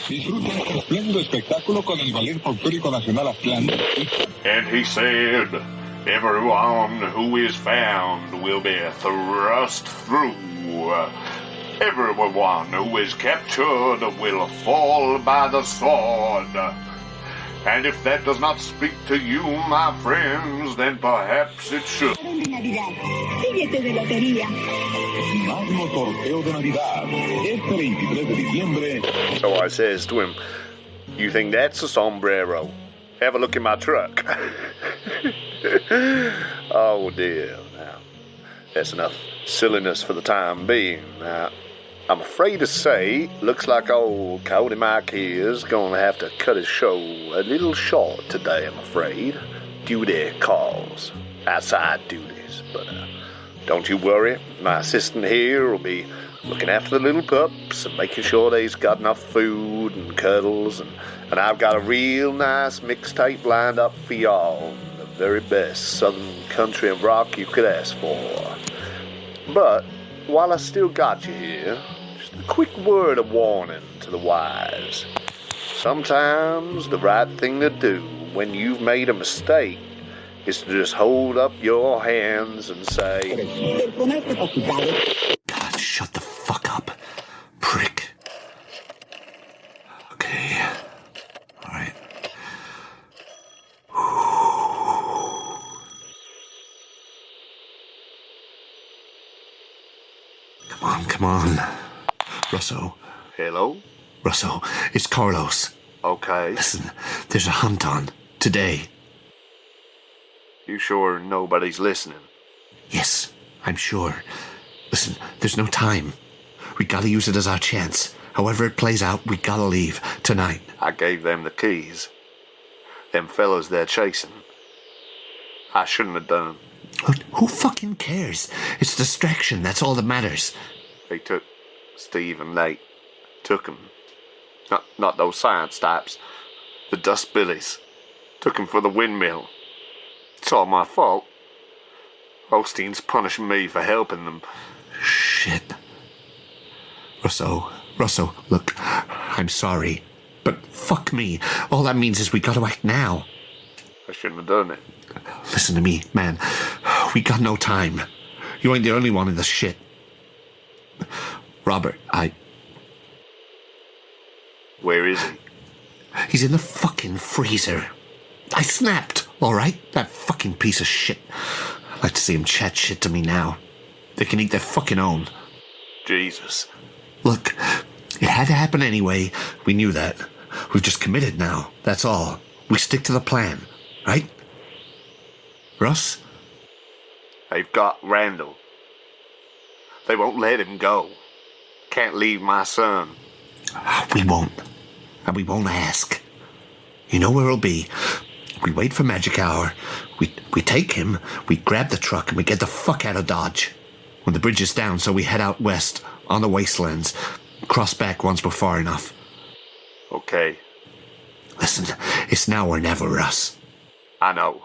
Disfruta este espléndido espectáculo con el Ballet Folclórico Nacional Outlands. And he said, everyone who is found will be thrust through. Everyone who is captured will fall by the sword. And if that does not speak to you, my friends, then perhaps it should. Magno Sorteo de Navidad. Este 23 de diciembre. So I says to him, you think that's a sombrero? Have a look in my truck. Oh dear. Now, that's enough silliness for the time being. Now, I'm afraid to say, looks like old Cody Mike here's gonna have to cut his show a little short today, I'm afraid. Duty calls. Outside duties. But don't you worry, my assistant here will be looking after the little pups and making sure they's got enough food and cuddles, and I've got a real nice mixtape lined up for y'all. The very best southern country and rock you could ask for. But while I still got you here, just a quick word of warning to the wise. Sometimes the right thing to do when you've made a mistake is to just hold up your hands and say, God, shut the fuck up, prick. Okay. All right. Come on. Russo. hello? Russo, it's Carlos. Okay. Listen, there's a hunt on. Today. You sure nobody's listening? Yes, I'm sure. Listen, there's no time. We gotta use it as our chance. However it plays out, we gotta leave. Tonight. I gave them the keys. Them fellas they're chasing. I shouldn't have done. Who fucking cares? It's distraction, that's all that matters. They took Steve and Nate. Took them. Not those science types. The dust billies. Took them for the windmill. It's all my fault. Osteen's punishing me for helping them. Shit. Russo, look, I'm sorry. But fuck me. All that means is we gotta act now. I shouldn't have done it. Listen to me, man. We got no time. You ain't the only one in this shit. Robert, Where is he? He's in the fucking freezer. I snapped, all right? That fucking piece of shit. I'd like to see him chat shit to me now. They can eat their fucking own. Jesus. Look, it had to happen anyway. We knew that. We've just committed now. That's all. We stick to the plan, right? Russ? They've got Randall. They won't let him go. Can't leave my son. We won't. And we won't ask. You know where he'll be. We wait for magic hour. We take him, we grab the truck, and we get the fuck out of Dodge. When the bridge is down, so we head out west, on the wastelands. Cross back once we're far enough. Okay. Listen, it's now or never, Russ. I know.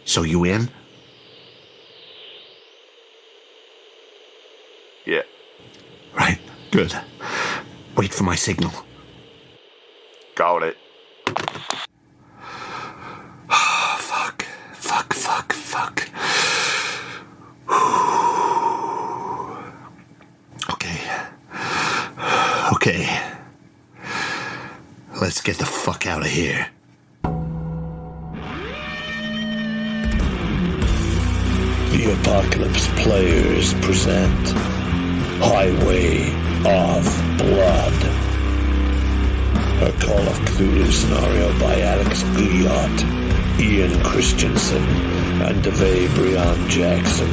So you in? Yeah. Right, good. Wait for my signal. Got it. Fuck. Okay. Let's get the fuck out of here. The Apocalypse Players present Highway of Blood, a Call of Cthulhu scenario by Alex Guillotte, Ian Christiansen, and Davae Breon Jaxson.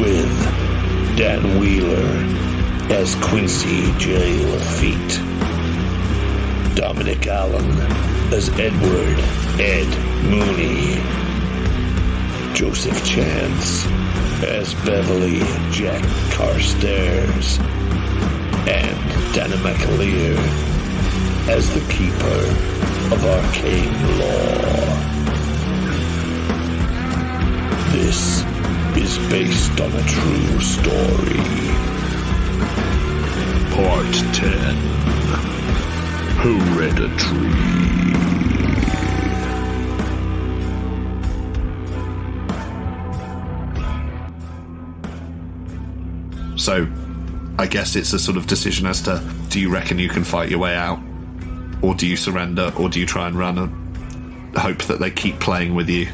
With Dan Wheeler as Quincy J. Lafitte, Dominic Allen as Edward Ed Mooney, Joseph Chance as Beverley Jack Carstairs, and Danann McAleer as the Keeper of Arcane Law. This is based on a true story. Part 10. Hereditary. So, I guess it's a sort of decision as to, do you reckon you can fight your way out? Or do you surrender? Or do you try and run and hope that they keep playing with you?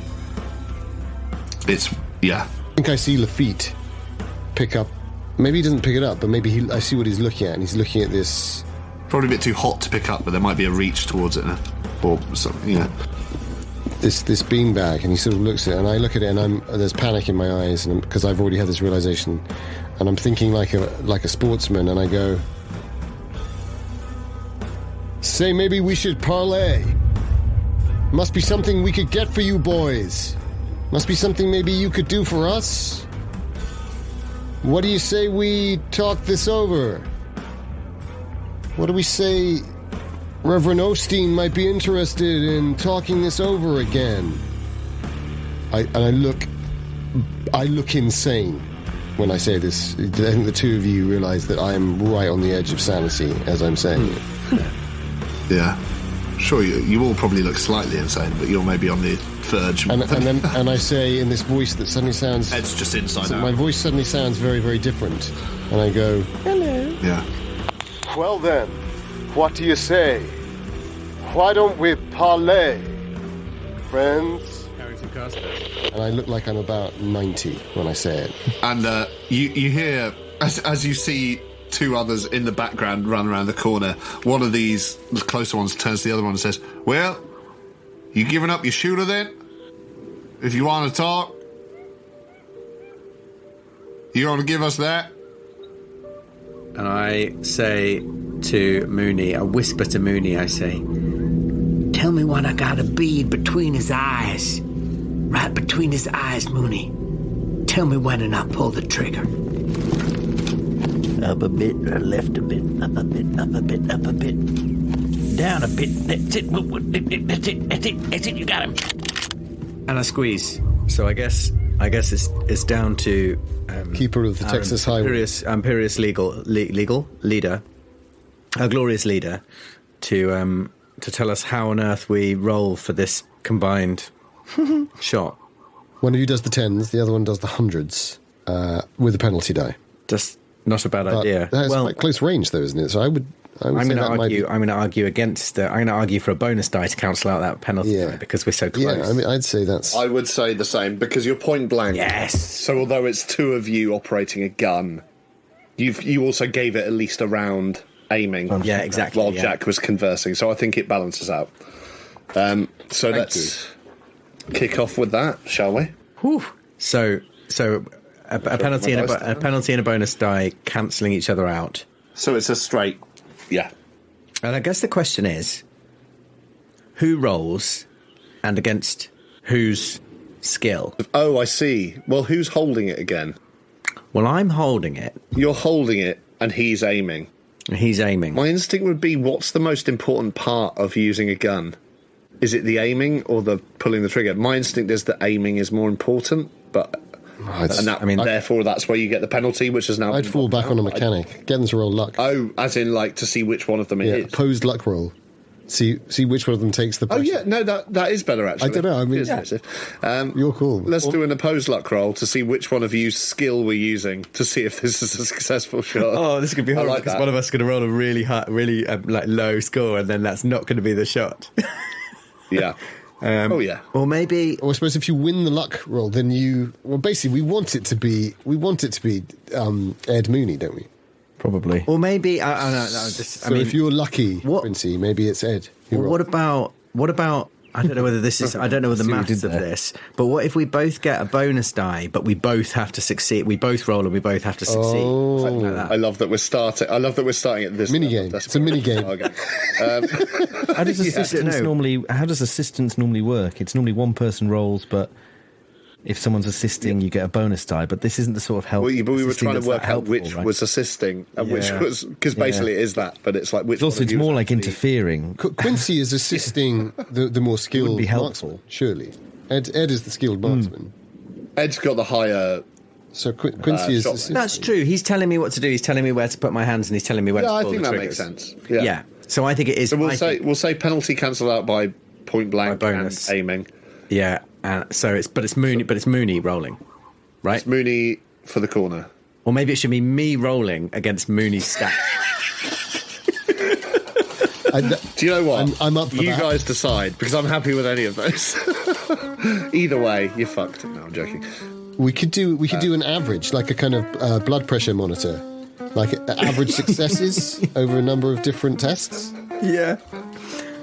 I think I see Lafitte pick up. Maybe he doesn't pick it up, but maybe I see what he's looking at, and he's looking at this. Probably a bit too hot to pick up, but there might be a reach towards it, or something. Yeah. This beanbag, and he sort of looks at it, and I look at it, and there's panic in my eyes, and because I've already had this realization, and I'm thinking like a sportsman, and I go, say maybe we should parlay. Must be something we could get for you boys. Must be something maybe you could do for us. What do you say we talk this over? What do we say Reverend Osteen might be interested in talking this over again? I look insane when I say this. I think the two of you realize that I am right on the edge of sanity as I'm saying it. Yeah. Sure, you all probably look slightly insane, but you're maybe on the verge. And I say in this voice that suddenly sounds... Ed's just inside out. My voice suddenly sounds very, very different. And I go, hello. Yeah. Well then, what do you say? Why don't we parlay, friends? And I look like I'm about 90 when I say it. And you hear, as you see two others in the background run around the corner, one of these, the closer ones, turns to the other one and says, well, you giving up your shooter then? If you want to talk? You want to give us that? And I say to Mooney, I whisper to Mooney, I say, tell me when I got a bead between his eyes. Right between his eyes, Mooney. Tell me when and I'll pull the trigger. Up a bit, or left a bit, up a bit, up a bit, up a bit. Down a bit, that's it, that's it, you got him. And I squeeze. So I guess it's down to... Keeper of the Texas Highway. Imperious legal leader, a glorious leader, to tell us how on earth we roll for this combined shot. One of you does the 10s, the other one does the 100s, with a penalty die. Just not a bad idea. That's quite close range, though, isn't it? So I'm going to argue against. I'm going to argue for a bonus die to cancel out that penalty die because we're so close. Yeah, I mean, I'd say that's. I would say the same because you're point blank. Yes. So although it's two of you operating a gun, you also gave it at least a round aiming. Yeah, exactly. While Jack was conversing, so I think it balances out. So let's kick off with that, shall we? Whew. So a penalty and a bonus die cancelling each other out. So it's a straight. Yeah. And I guess the question is, who rolls and against whose skill? Oh, I see. Well, who's holding it again? Well, I'm holding it. You're holding it and he's aiming. He's aiming. My instinct would be, what's the most important part of using a gun? Is it the aiming or the pulling the trigger? My instinct is that aiming is more important, but... therefore, that's where you get the penalty, which is now... I'd fall back on a mechanic. Get them to roll luck. Oh, as in, like, to see which one of them it is. Opposed luck roll. See which one of them takes the pressure. Oh, yeah, no, that is better, actually. I don't know, I mean... You're cool. Let's do an opposed luck roll to see which one of you's skill we're using to see if this is a successful shot. Oh, this could be horrible, because one of us is going to roll a really high, low score, and then that's not going to be the shot. Yeah. Or maybe... Or I suppose if you win the luck roll, then you... Well, basically, we want it to be Ed Mooney, don't we? Probably. Or maybe... if you're lucky, Quincy, maybe it's Ed. What about... I don't know whether this is... I don't know the maths of this, but what if we both get a bonus die, but we both have to succeed? We both roll and we both have to succeed. Oh. Something like that. I love that we're starting at this... Minigame. It's a minigame. How does assistance normally work? It's normally one person rolls, but if someone's assisting, you get a bonus die. But this isn't the sort of help. Well, but we were trying to work out which was assisting and which was... Because basically it is that, but it's like... which. It's more like interfering. Quincy is assisting the more skilled would be helpful. marksman, surely. Ed is the skilled marksman. Ed's got the higher So Quincy is... shotgun. That's true. He's telling me what to do. He's telling me where to put my hands, and he's telling me where to I pull think the that triggers. makes sense. Yeah. So I think it is. So we'll say penalty cancelled out by point blank By bonus. and aiming. Yeah. So it's Mooney rolling, right? It's Mooney for the corner. Or maybe it should be me rolling against Mooney's stat. Do you know what? I'm up for you that. guys decide, because I'm happy with any of those. Either way, you're fucked. No, I'm joking. We could do an average, like a kind of blood pressure monitor, like average successes over a number of different tests. Yeah.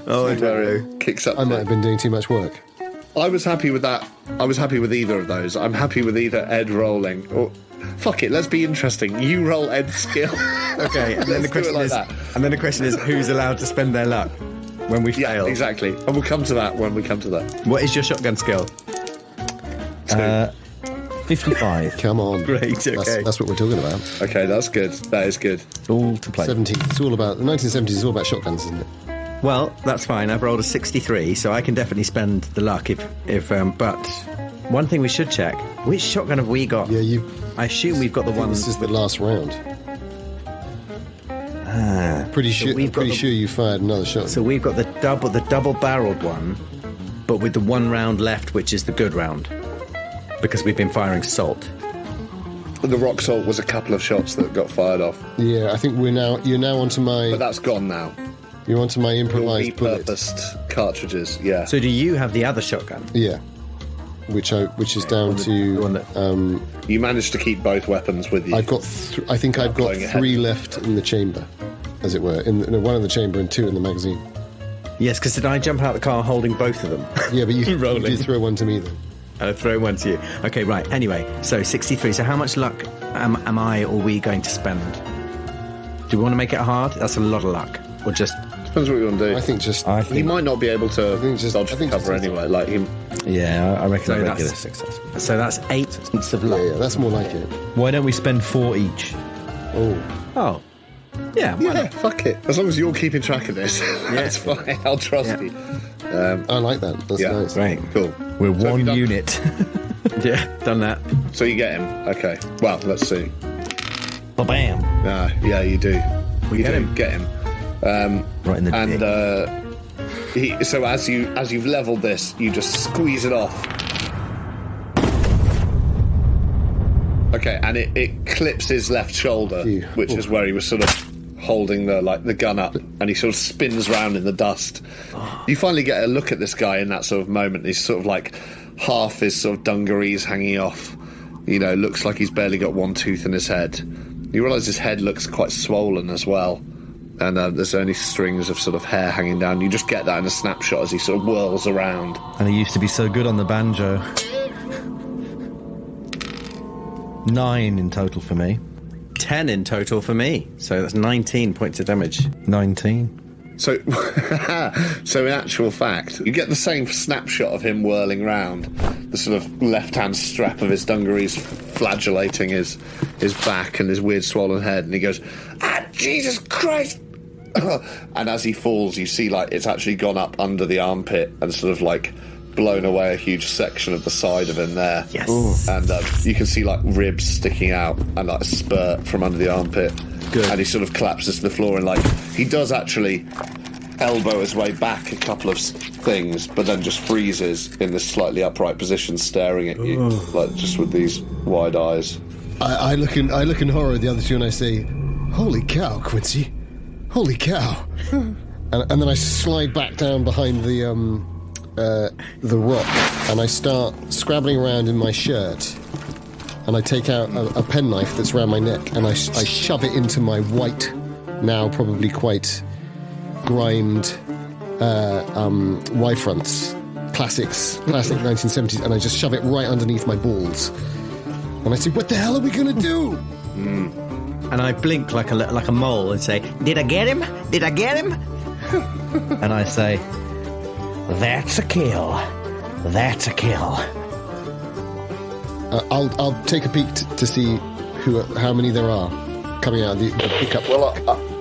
Oh, I don't know. Kicks up. I might have been doing too much work. I was happy with that. I was happy with either of those. I'm happy with either Ed rolling or... Fuck it, let's be interesting. You roll Ed's skill. Okay, and then the question like is, that. who's allowed to spend their luck when we Yeah, fail? exactly. And we'll come to that when we come to that. What is your shotgun skill? 55. Come on. Great. Okay. That's what we're talking about. Okay, that's good. That is good. All to play. 70s. It's all about... The 1970s is all about shotguns, isn't it? Well, that's fine. I've rolled a 63, so I can definitely spend the luck if. But one thing we should check: which shotgun have we got? Yeah, I assume we've got the one. This is the last round. Pretty sure you fired another shot. So we've got the double-barreled one, but with the one round left, which is the good round, because we've been firing salt. The rock salt was a couple of shots that got fired off. Yeah, I think you're now onto my... But that's gone now. You're onto my Your improvised bullet. repurposed cartridges, yeah. So do you have the other shotgun? Yeah. Which is down to... one that- You managed to keep both weapons with you. I've got... I think I've got Going ahead. 3 left in the chamber, as it were. One in the chamber and 2 in the magazine. Yes, because did I jump out the car holding both of them? Yeah, but you Rolling. did throw one to me then. I'll throw one to you. Okay, right. Anyway, so 63. So how much luck am I or we going to spend? Do we want to make it hard? That's a lot of luck. Or just... Depends what you want to do. I think just... He might not be able to dodge I think cover just- anyway. Like him. Yeah, I reckon So a that's- regular success. So that's 8 points of luck. Yeah, that's more like it. Why don't we spend 4 each? Oh. Yeah, why Yeah, not? fuck it. As long as you're keeping track of this, that's fine. I'll trust you. I like that. That's Yeah. nice. Great. Cool. We're So have you one done- unit. Yeah, done that. So you get him. Okay. Well, let's see. Ba-bam. Yeah, you do. You get do him. get him. Right in the And so as you've leveled this, you just squeeze it off. Okay, and it clips his left shoulder, Ew. which is where he was sort of holding the gun up, and he sort of spins round in the dust. You finally get a look at this guy in that sort of moment. He's sort of like half his sort of dungarees hanging off. You know, looks like he's barely got one tooth in his head. You realise his head looks quite swollen as well. And there's only strings of sort of hair hanging down. You just get that in a snapshot as he sort of whirls around. And he used to be so good on the banjo. 9 in total for me. 10 in total for me. So that's 19 points of damage. 19. So, so in actual fact, you get the same snapshot of him whirling round, the sort of left-hand strap of his dungarees flagellating his back and his weird swollen head, and he goes, "Ah, Jesus Christ!" And as he falls, you see like it's actually gone up under the armpit and sort of like blown away a huge section of the side of him there. Yes. And you can see like ribs sticking out and like a spurt from under the armpit. Good. And he sort of collapses to the floor, and like he does actually elbow his way back a couple of things, but then just freezes in this slightly upright position, staring at you, like just with these wide eyes. I look in horror at the other two and I say, "Holy cow, Quincy! Holy cow!" and then I slide back down behind the rock and I start scrabbling around in my shirt. And I take out a penknife that's around my neck and I shove it into my white, now probably quite grimed Y-fronts, classic 1970s, and I just shove it right underneath my balls. And I say, "What the hell are we going to do?" And I blink like a mole and say, "Did I get him? Did I get him?" And I say, "That's a kill. That's a kill." I'll take a peek to see how many there are coming out of the pickup. Well,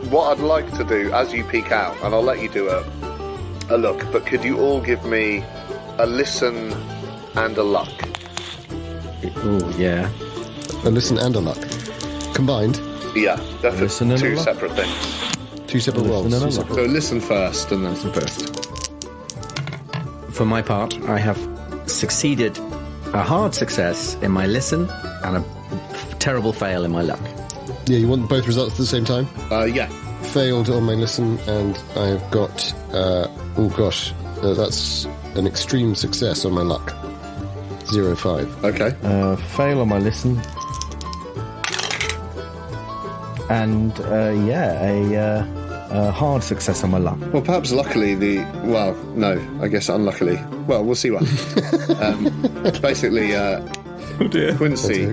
what I'd like to do as you peek out, and I'll let you do a look, but could you all give me a listen and a luck? Oh, yeah. A listen and a luck. Combined? Yeah, definitely Listen and a two luck. separate things. Two separate rolls. and a two luck. separate- So listen first and then first. For my part, I have succeeded a hard success in my listen and a terrible fail in my luck. Yeah, you want both results at the same time? Yeah. Failed on my listen, and I've got, that's an extreme success on my luck. 0-5. Okay. Fail on my listen. And, a hard success on my luck. Well, perhaps luckily no, I guess unluckily. Well, we'll see what. Basically, Quincy,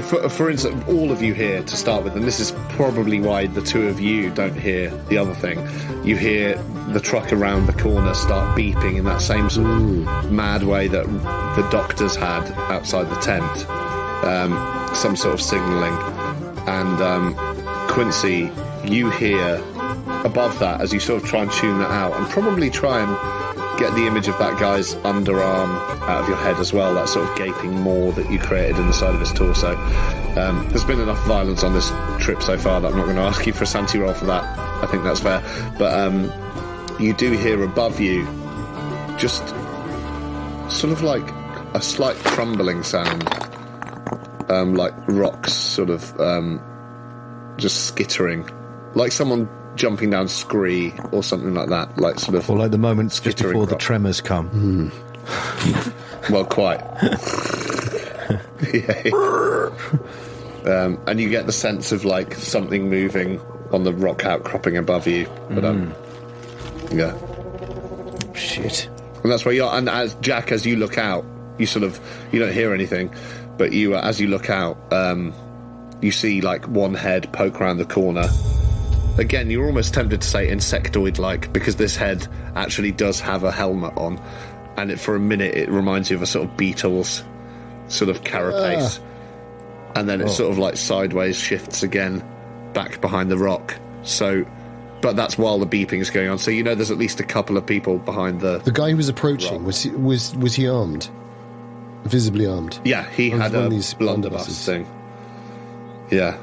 for instance, all of you here to start with, and this is probably why the two of you don't hear the other thing. You hear the truck around the corner start beeping in that same sort of mad way that the doctors had outside the tent. Some sort of signalling. And Quincy, you hear above that as you sort of try and tune that out and probably try and get the image of that guy's underarm out of your head as well, that sort of gaping maw that you created in the side of his torso. There's been enough violence on this trip so far that I'm not going to ask you for a sanity roll for that. I think that's fair. But you do hear above you just sort of like a slight crumbling sound, like rocks sort of just skittering, like someone jumping down scree or something like that, like sort of, Or like the moments just skittering before the rock. tremors come. Well, quite. Yeah. And you get the sense of like something moving on the rock outcropping above you. But yeah. Shit. And that's where you are. And as Jack, as you look out, you don't hear anything, but you, as you look out, you see like one head poke around the corner. Again, you're almost tempted to say insectoid-like, because this head actually does have a helmet on, and for a minute it reminds you of a sort of beetle's sort of carapace, and then it sort of like sideways shifts again back behind the rock. So, but that's while the beeping is going on. So you know there's at least a couple of people behind the guy who was approaching, was he armed? Visibly armed? Yeah, he One had of a these blunderbuss blunderbusses. thing. Yeah.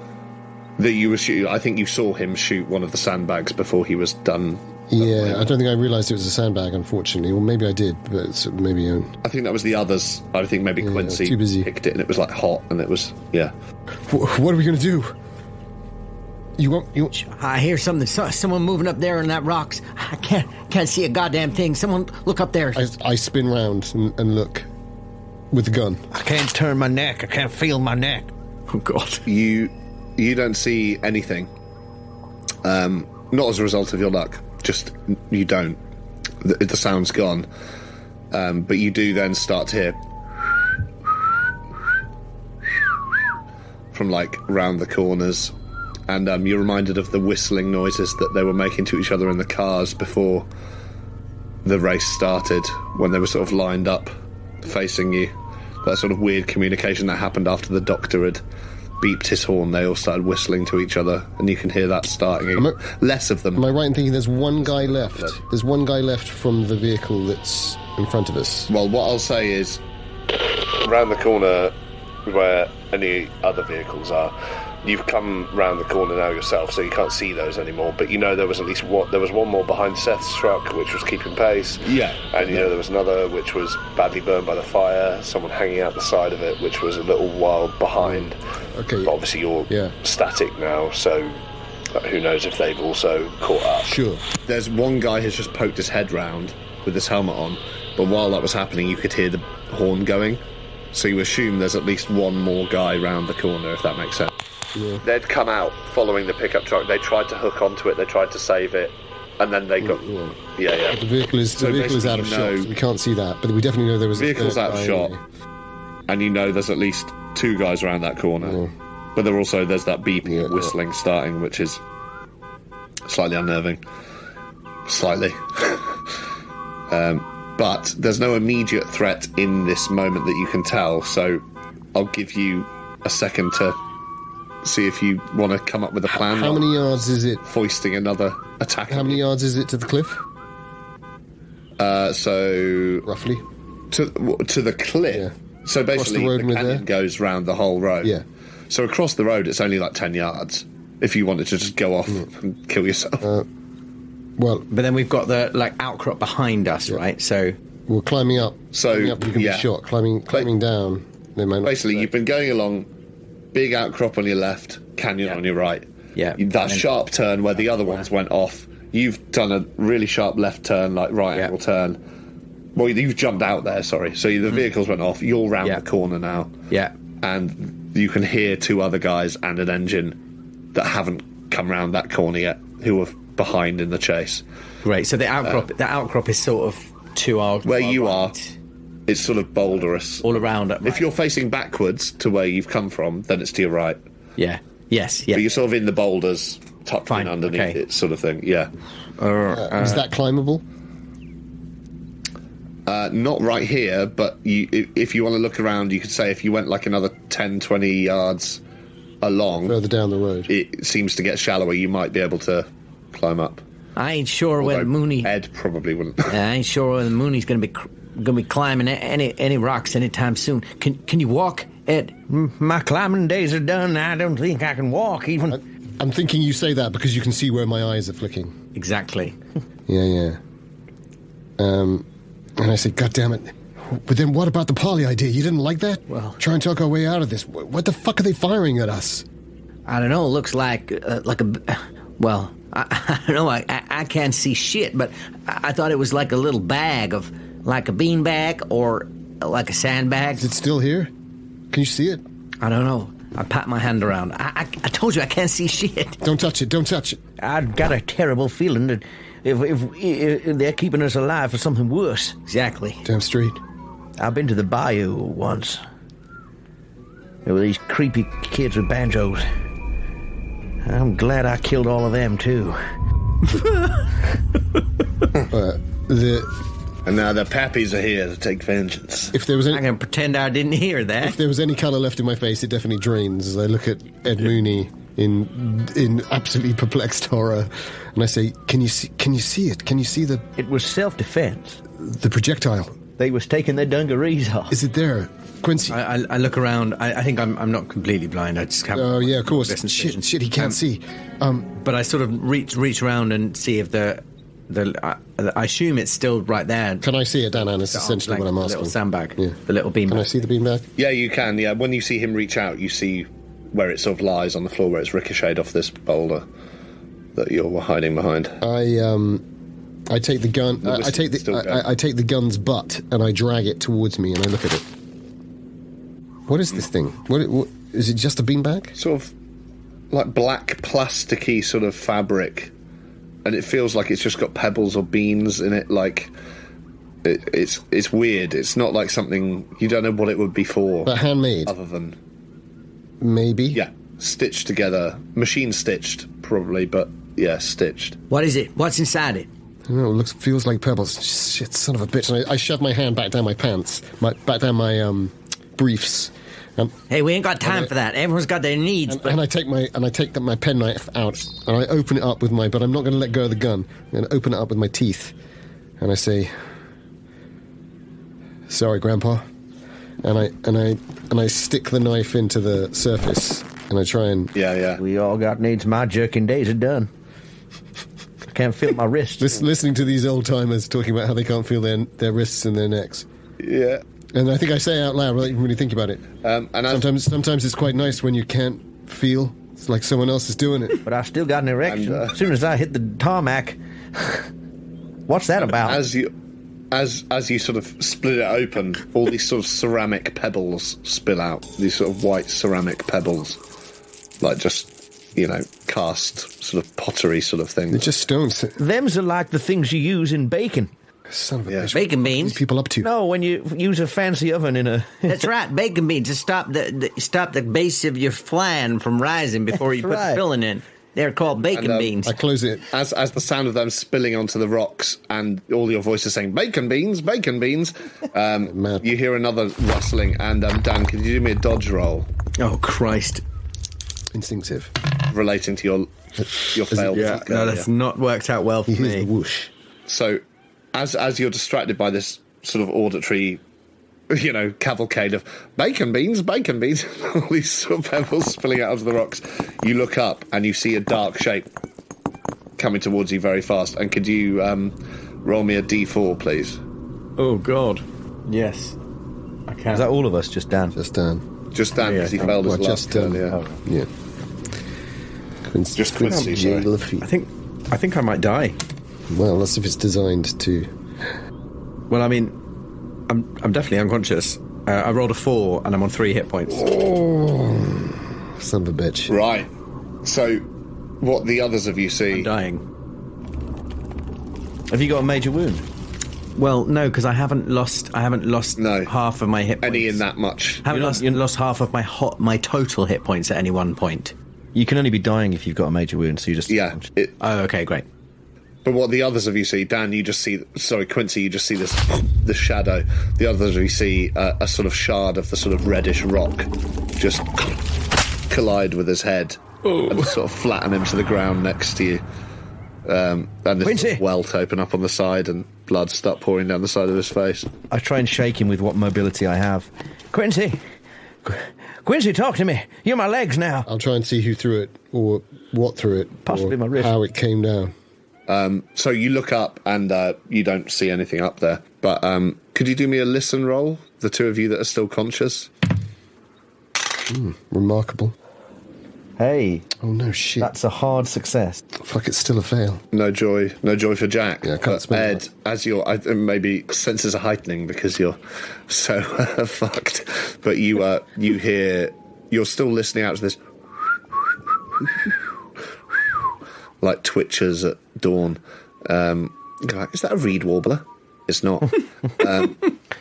That you were shooting. I think you saw him shoot one of the sandbags before he was done. Yeah, I don't think I realised it was a sandbag, unfortunately. Or maybe I did, but maybe... I think that was the others. I think maybe Quincy too busy. picked it and it was like hot and it was, yeah. What are we going to do? You I hear something. Someone moving up there on that rocks. I can't see a goddamn thing. Someone look up there. I spin round and look with the gun. I can't turn my neck. I can't feel my neck. Oh God. You don't see anything. Not as a result of your luck. Just, you don't. The sound's gone. But you do then start to hear from like round the corners. And you're reminded of the whistling noises that they were making to each other in the cars before the race started, when they were sort of lined up facing you. That sort of weird communication that happened after the doctor had beeped his horn. They all started whistling to each other, and you can hear that starting. Less of them. Am I right in thinking there's one guy left? There's one guy left from the vehicle that's in front of us. Well, what I'll say is, around the corner where any other vehicles are, you've come round the corner now yourself, so you can't see those anymore, but you know there was at least one. There was one more behind Seth's truck, which was keeping pace. Yeah. And you know there was another which was badly burned by the fire, someone hanging out the side of it, which was a little while behind. Okay. But obviously you're static now, so who knows if they've also caught up. Sure. There's one guy who's just poked his head round with his helmet on, but while that was happening you could hear the horn going, so you assume there's at least one more guy round the corner, if that makes sense. Yeah. They'd come out following the pickup truck. They tried to hook onto it. They tried to save it, and then they got. Yeah. The vehicle is out of shot. So we can't see that, but we definitely know there was. Vehicle's out of shot, and you know there's at least two guys around that corner. Yeah. But there's that beeping and whistling starting, which is slightly unnerving. Slightly. But there's no immediate threat in this moment that you can tell. So I'll give you a second to see if you want to come up with a plan. How many yards is it? Foisting another attack. How many yards is it to the cliff? So roughly to the cliff. Yeah. So basically, road the with canyon there? goes round the whole road. Yeah. So across the road, it's only like 10 yards. If you wanted to just go off and kill yourself. Well, But then we've got the outcrop behind us, right? So we're climbing up. So, climbing up, you can yeah. be shot. Climbing down, they might not. Basically, you've been going along, big outcrop on your left, canyon on your right. Yeah. That sharp turn where the other ones went off. You've done a really sharp left turn, like right angle turn. Well, you've jumped out there, sorry. So the vehicles went off. You're round the corner now. Yeah. And you can hear 2 other guys and an engine that haven't come round that corner yet, who are behind in the chase. Great. So the outcrop is sort of to our Where you right, are, it's sort of boulderous. all around it. If you're facing backwards to where you've come from, then it's to your right. Yeah. Yes. Yeah. But you're sort of in the boulders, tucked in underneath it, sort of thing. Yeah. Is that climbable? Not right here, but if you want to look around, you could say if you went like another 10, 20 yards along, Further down the road. it seems to get shallower. You might be able to climb up. I ain't sure Although whether Mooney. Ed probably wouldn't. I ain't sure whether Mooney's going to be climbing any rocks anytime soon. Can you walk, Ed? My climbing days are done. I don't think I can walk even. I'm thinking you say that because you can see where my eyes are flicking. Exactly. Yeah. And I say, God damn it. But then what about the poly idea? You didn't like that? Well... Try and talk our way out of this. What the fuck are they firing at us? I don't know. It looks like a... Well, I don't know. I can't see shit, but I thought it was like a little bag of... Like a bean bag or like a sandbag. Is it still here? Can you see it? I don't know. I pat my hand around. I told you I can't see shit. Don't touch it. I've got a terrible feeling that if they're keeping us alive for something worse. Exactly. Damn straight. I've been to the bayou once. There were these creepy kids with banjos. I'm glad I killed all of them, too. And now the pappies are here to take vengeance. If there was I any, can pretend I didn't hear that. if there was any colour left in my face, it definitely drains as I look at Ed Mooney in absolutely perplexed horror, and I say, "Can you see it? Can you see the It was self-defense. projectile? They was taking their dungarees off. Is it there, Quincy?" I look around. I think I'm not completely blind. I just have... Oh yeah, of course. distance vision. Shit, he can't see. But I sort of reach around and see if I assume it's still right there. Can I see it, Danann? It's essentially like what I'm the asking. little sandbag, Yeah. the little beanbag. Can I see the beanbag? Yeah, you can. Yeah, when you see him reach out, you see where it sort of lies on the floor, where it's ricocheted off this boulder that you're hiding behind. I take the gun. The I take still the going. I take the gun's butt and I drag it towards me and I look at it. What is this thing? What is it? Just a beanbag? Sort of like black, plasticky sort of fabric, and it feels like it's just got pebbles or beans in it. Like it's weird. It's not like something you don't know what it would be for. But handmade? Other than Maybe. yeah, stitched together, machine stitched probably, but yeah, stitched. What is it? What's inside it? I don't know. It feels like pebbles. Shit, son of a bitch! And I shove my hand back down my pants, back down my briefs. Hey, we ain't got time for that. Everyone's got their needs. And I take my penknife out and I open it up with my. But I'm not going to let go of the gun. I'm going to open it up with my teeth, and I say, "Sorry, Grandpa," and I stick the knife into the surface and I try and. Yeah. We all got needs. My jerking days are done. I can't feel my wrists. Listening to these old timers talking about how they can't feel their wrists and their necks. Yeah. And I think I say it out loud without even really thinking about it. And Sometimes it's quite nice when you can't feel. It's like someone else is doing it. But I still got an erection. And, as soon as I hit the tarmac. What's that about? As you sort of split it open, all these sort of ceramic pebbles spill out. These sort of white ceramic pebbles, like just cast sort of pottery sort of thing. They're just stones. Them's are like the things you use in bacon. Son of a bitch. Bacon What are beans. these people up to? No, when you use a fancy oven in a... That's right, bacon beans to stop the base of your flan from rising before you put right. the filling in. They're called bacon beans. I close it. As the sound of them spilling onto the rocks and all your voices saying bacon beans, you hear another rustling. And Dan, could you do me a dodge roll Oh Christ! Instinctive. relating to your failed? Yeah, no, that's not worked out well for Here's the me. whoosh. So, as you're distracted by this sort of auditory cavalcade of bacon beans, all these sort of pebbles spilling out of the rocks. You look up and you see a dark shape coming towards you very fast. And could you roll me a d4, please? Oh, God. Yes. I can. Is that all of us? Just Dan? Just Dan. Just Dan, because he failed his last turn, Yeah. Just Quincy, sorry. Lafitte. I think I might die. Well, that's if it's designed to... Well, I mean, I'm definitely unconscious. I rolled a 4 and I'm on 3 hit points. Oh, son of a bitch. Right. So, what the others of you see... I'm dying. Have you got a major wound? Well, no, because I haven't lost No. half of my hit points. Any in that much. I haven't lost half of my total hit points at any one point. You can only be dying if you've got a major wound, so you just... Yeah. Oh, okay, great. But what the others of you see, Dan, you just see... Sorry, Quincy, you just see this shadow. The others of you see a sort of shard of the sort of reddish rock just collide with his head and sort of flatten him to the ground next to you. And this Quincy! welt open up on the side and blood start pouring down the side of his face. I try and shake him with what mobility I have. Quincy! Quincy, talk to me. You're my legs now. I'll try and see who threw it, or what threw it, Possibly or my wrist. how it came down. So you look up and you don't see anything up there. But could you do me a listen roll, the two of you that are still conscious? Remarkable. Hey. Oh, no shit. That's a hard success. Fuck, it's still a fail. No joy for Jack. Yeah, I can't spell Ed, that. as your maybe senses are heightening because you're so fucked. But you hear, you're still listening out to this like twitchers at dawn. You're like, is that a reed warbler? It's not. And,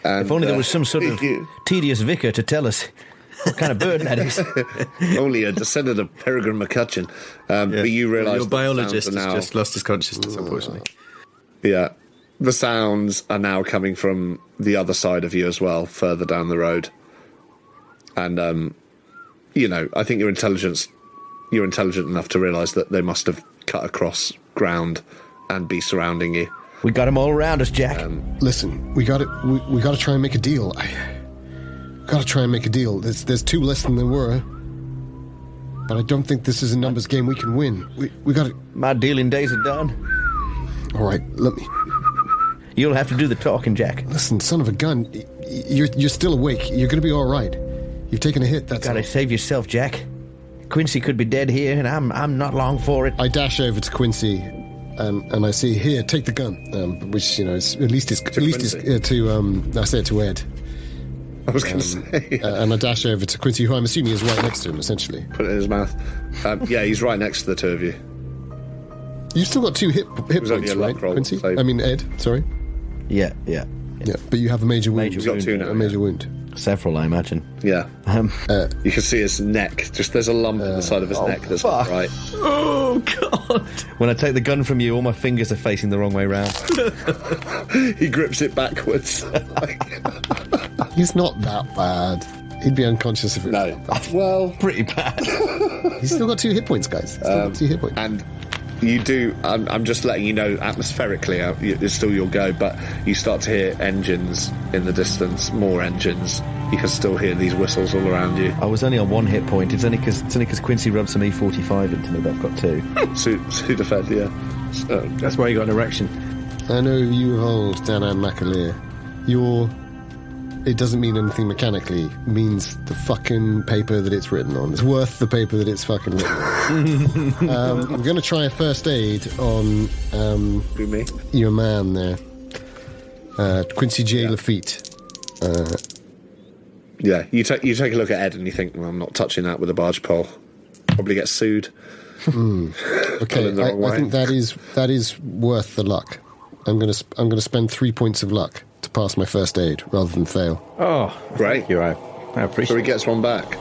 If only there was some sort of tedious vicar to tell us what kind of bird that is. only a descendant of Peregrine McCutcheon. But you realise Your biologist has just lost his consciousness, unfortunately. Yeah. The sounds are now coming from the other side of you as well, further down the road. And, I think you're intelligent enough to realise that they must have cut across ground and be surrounding you. We got them all around us, Jack. Listen, we got to try and make a deal. Got to try and make a deal. There's two less than there were, but I don't think this is a numbers game we can win. We got to. My dealing days are done. All right, let me. You'll have to do the talking, Jack. Listen, son of a gun, you're still awake. You're going to be all right. You've taken a hit. That's Gotta save yourself, Jack. Quincy could be dead here, and I'm not long for it. I dash over to Quincy, and I see, here, take the gun. Which is at least is to I say it to Ed. I was going to say. And I dash over to Quincy, who I'm assuming is right next to him, essentially. Put it in his mouth. Yeah, he's right next to the two of you. You've still got 2 hit was only points, a luck right, roll, Quincy? so- I mean, Ed, sorry. Yeah. Yeah, but you have a major wound. Major You've got 2 now. A major wound. Several, I imagine. Yeah. You can see his neck. Just there's a lump on the side of his neck that's not fuck. right. Oh, God. When I take the gun from you, all my fingers are facing the wrong way round. He grips it backwards. He's not that bad. He'd be unconscious if it was No. that bad. Well, Pretty bad. He's still got 2 hit points, guys. He's still got 2 hit points. and you do. I'm just letting you know, atmospherically, it's still your go. But you start to hear engines in the distance. More engines. You can still hear these whistles all around you. I was only on 1 hit point. It's only because Quincy rubbed some E45 into me that I've got 2. Sudafed, yeah. So, That's why you got an erection. I know you hold Danann McAleer. It doesn't mean anything mechanically. It means the fucking paper that it's written on. It's worth the paper that it's fucking written on. I'm going to try a first aid on do me. your man there. Quincy J. Lafitte. Yeah, you take a look at Ed and you think, well, I'm not touching that with a barge pole. Probably get sued. Okay, in the wrong I way. think that is worth the luck. I'm going to spend 3 points of luck to pass my first aid rather than fail. Oh, Great. thank you. I So appreciate he it. gets one back.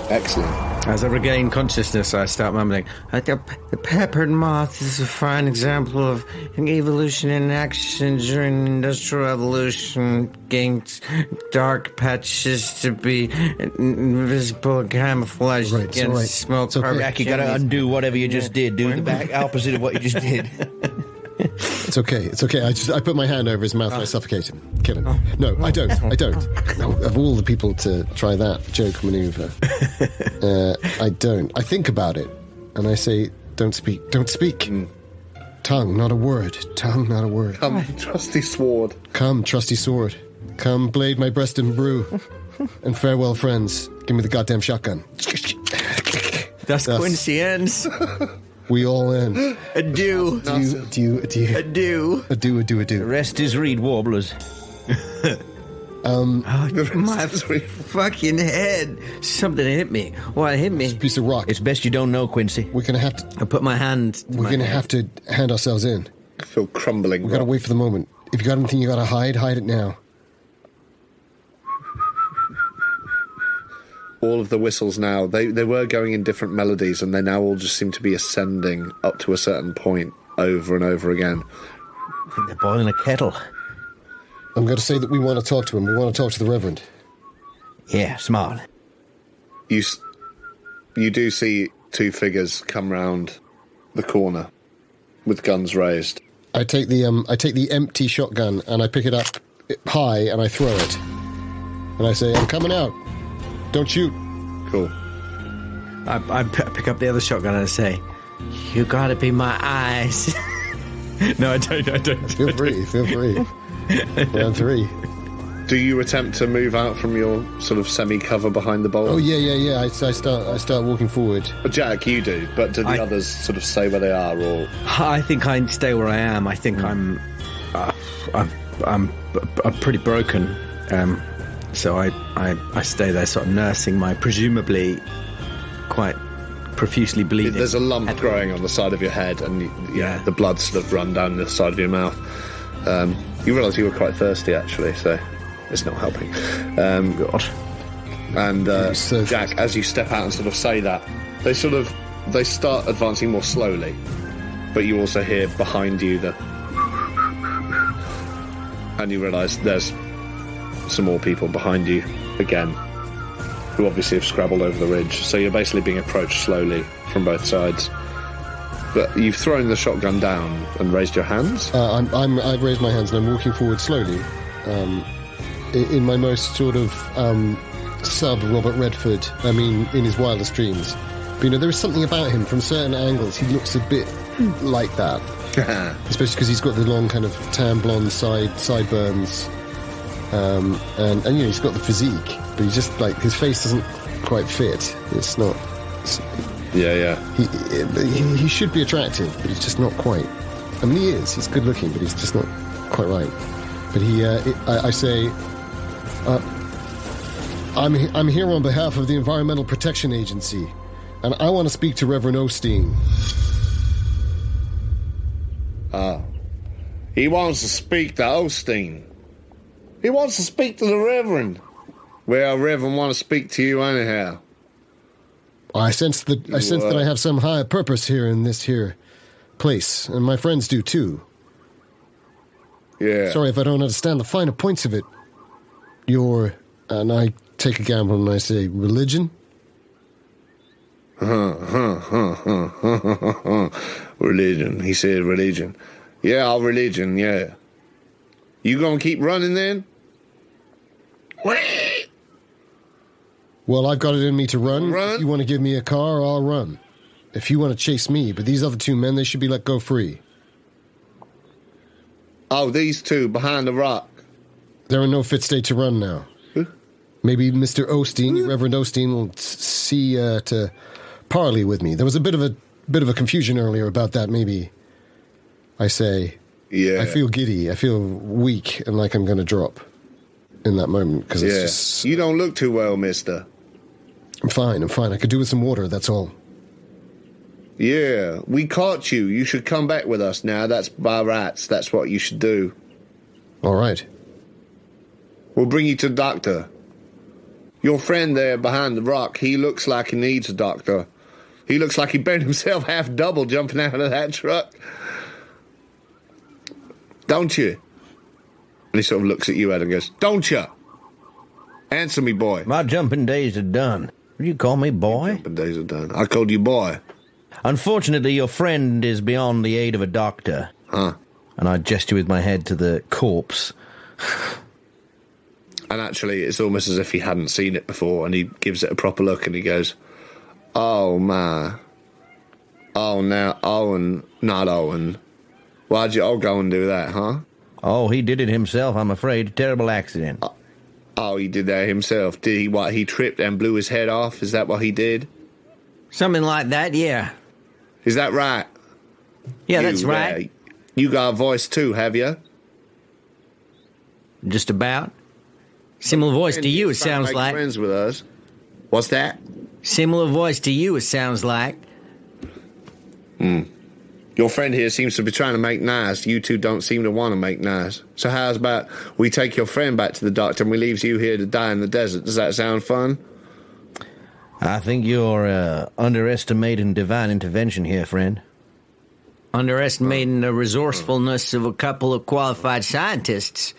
Excellent. As I regain consciousness, I start mumbling, the peppered moth is a fine example of an evolution in action during the Industrial Revolution. Gained dark patches to be invisible and camouflaged Right, it's against all right. smoke. It's okay. carbon Jack, you gotta chimneys. undo whatever you just did. Do the back opposite of what you just did. It's It's okay. I put my hand over his mouth and I suffocate him. Kill him. No, I don't. No, of all the people to try that joke maneuver, I don't. I think about it and I say, don't speak. Tongue, not a word. Tongue, not a word. Come, trusty sword. Come, trusty sword. Come, blade my breast and brew. And farewell, friends. Give me the goddamn shotgun. Thus Quincy ends. We all end. Adieu. Adieu. The rest is reed warblers. My fucking head. Something hit me. What hit me? Piece of rock. It's best you don't know, Quincy. We're gonna have to. I put my hand. We're gonna have to hand ourselves in. I feel crumbling. We gotta wait for the moment. If you got anything you gotta hide it now. All of the whistles now, they were going in different melodies, and they now all just seem to be ascending up to a certain point over and over again. I think they're boiling a kettle. I'm going to say that we want to talk to him. We want to talk to the Reverend. Yeah, smart. You do see two figures come round the corner with guns raised. I take the empty shotgun and I pick it up high and I throw it. And I say, I'm coming out. Don't shoot. Cool. I pick up the other shotgun and I say, you gotta be my eyes. No, I don't. Feel free. Round 3. Do you attempt to move out from your sort of semi-cover behind the bowl? Oh, yeah. I start walking forward. Jack, you do, but do the others sort of stay where they are, or...? I think I stay where I am. I think I'm pretty broken. So I stay there sort of nursing my presumably quite profusely bleeding. There's a lump growing on the side of your head, and the blood sort of run down the side of your mouth. You realise you were quite thirsty, actually, so it's not helping. God. And Jack, as you step out and sort of say that, they start advancing more slowly, but you also hear behind you and you realise there's some more people behind you again, who obviously have scrabbled over the ridge. So you're basically being approached slowly from both sides. But you've thrown the shotgun down and raised your hands? I've raised my hands and I'm walking forward slowly, in my most sort of sub-Robert Redford, in his wildest dreams. But, there is something about him, from certain angles, he looks a bit like that. Especially because he's got the long kind of tan blonde sideburns. And he's got the physique, but he's just like, his face doesn't quite fit. It's not... Yeah. He should be attractive, but he's just not quite. He is. He's good looking, but he's just not quite right. But I say, I'm here on behalf of the Environmental Protection Agency, and I want to speak to Reverend Osteen. He wants to speak to Osteen. He wants to speak to the Reverend. Well, Reverend want to speak to you anyhow. I sense that I have some higher purpose here in this here place, and my friends do too. Yeah. Sorry if I don't understand the finer points of it. And I take a gamble and I say, religion? Religion. He said religion. Yeah, our religion, yeah. You gonna keep running then? Well, I've got it in me to run. Run? If you want to give me a car, I'll run. If you want to chase me, but these other two men, they should be let go free. Oh, these two behind the rock. They're in no fit state to run now. Who? Maybe Mr. Osteen, Reverend Osteen, will see to parley with me. There was a bit of a confusion earlier about that. Maybe I say, yeah. I feel giddy. I feel weak and like I'm going to drop in that moment because it's just. You don't look too well, mister. I'm fine. I could do with some water. That's all. Yeah, we caught you. You should come back with us now. That's by rights. That's what you should do. All right. We'll bring you to the doctor. Your friend there behind the rock, he looks like he needs a doctor. He looks like he burned himself half double jumping out of that truck. Don't you? And he sort of looks at you, Ed, and goes, don't you? Answer me, boy. My jumping days are done. Will you call me boy? Jumping days are done. I called you boy. Unfortunately, your friend is beyond the aid of a doctor. Huh? And I gesture with my head to the corpse. And actually, it's almost as if he hadn't seen it before, and he gives it a proper look, and he goes, "Oh, my. Oh, now, Owen, not Owen. Why'd you all go and do that, huh?" Oh, he did it himself, I'm afraid. Terrible accident. Oh, he did that himself. Did he? What, he tripped and blew his head off? Is that what he did? Something like that, yeah. Is that right? Yeah, that's right. You got a voice too, have you? Just about. Similar voice to you, it sounds like. Friends with us. What's that? Similar voice to you, it sounds like. Your friend here seems to be trying to make nice. You two don't seem to want to make nice. So how's about we take your friend back to the doctor and we leave you here to die in the desert? Does that sound fun? I think you're underestimating divine intervention here, friend. Underestimating the resourcefulness of a couple of qualified scientists.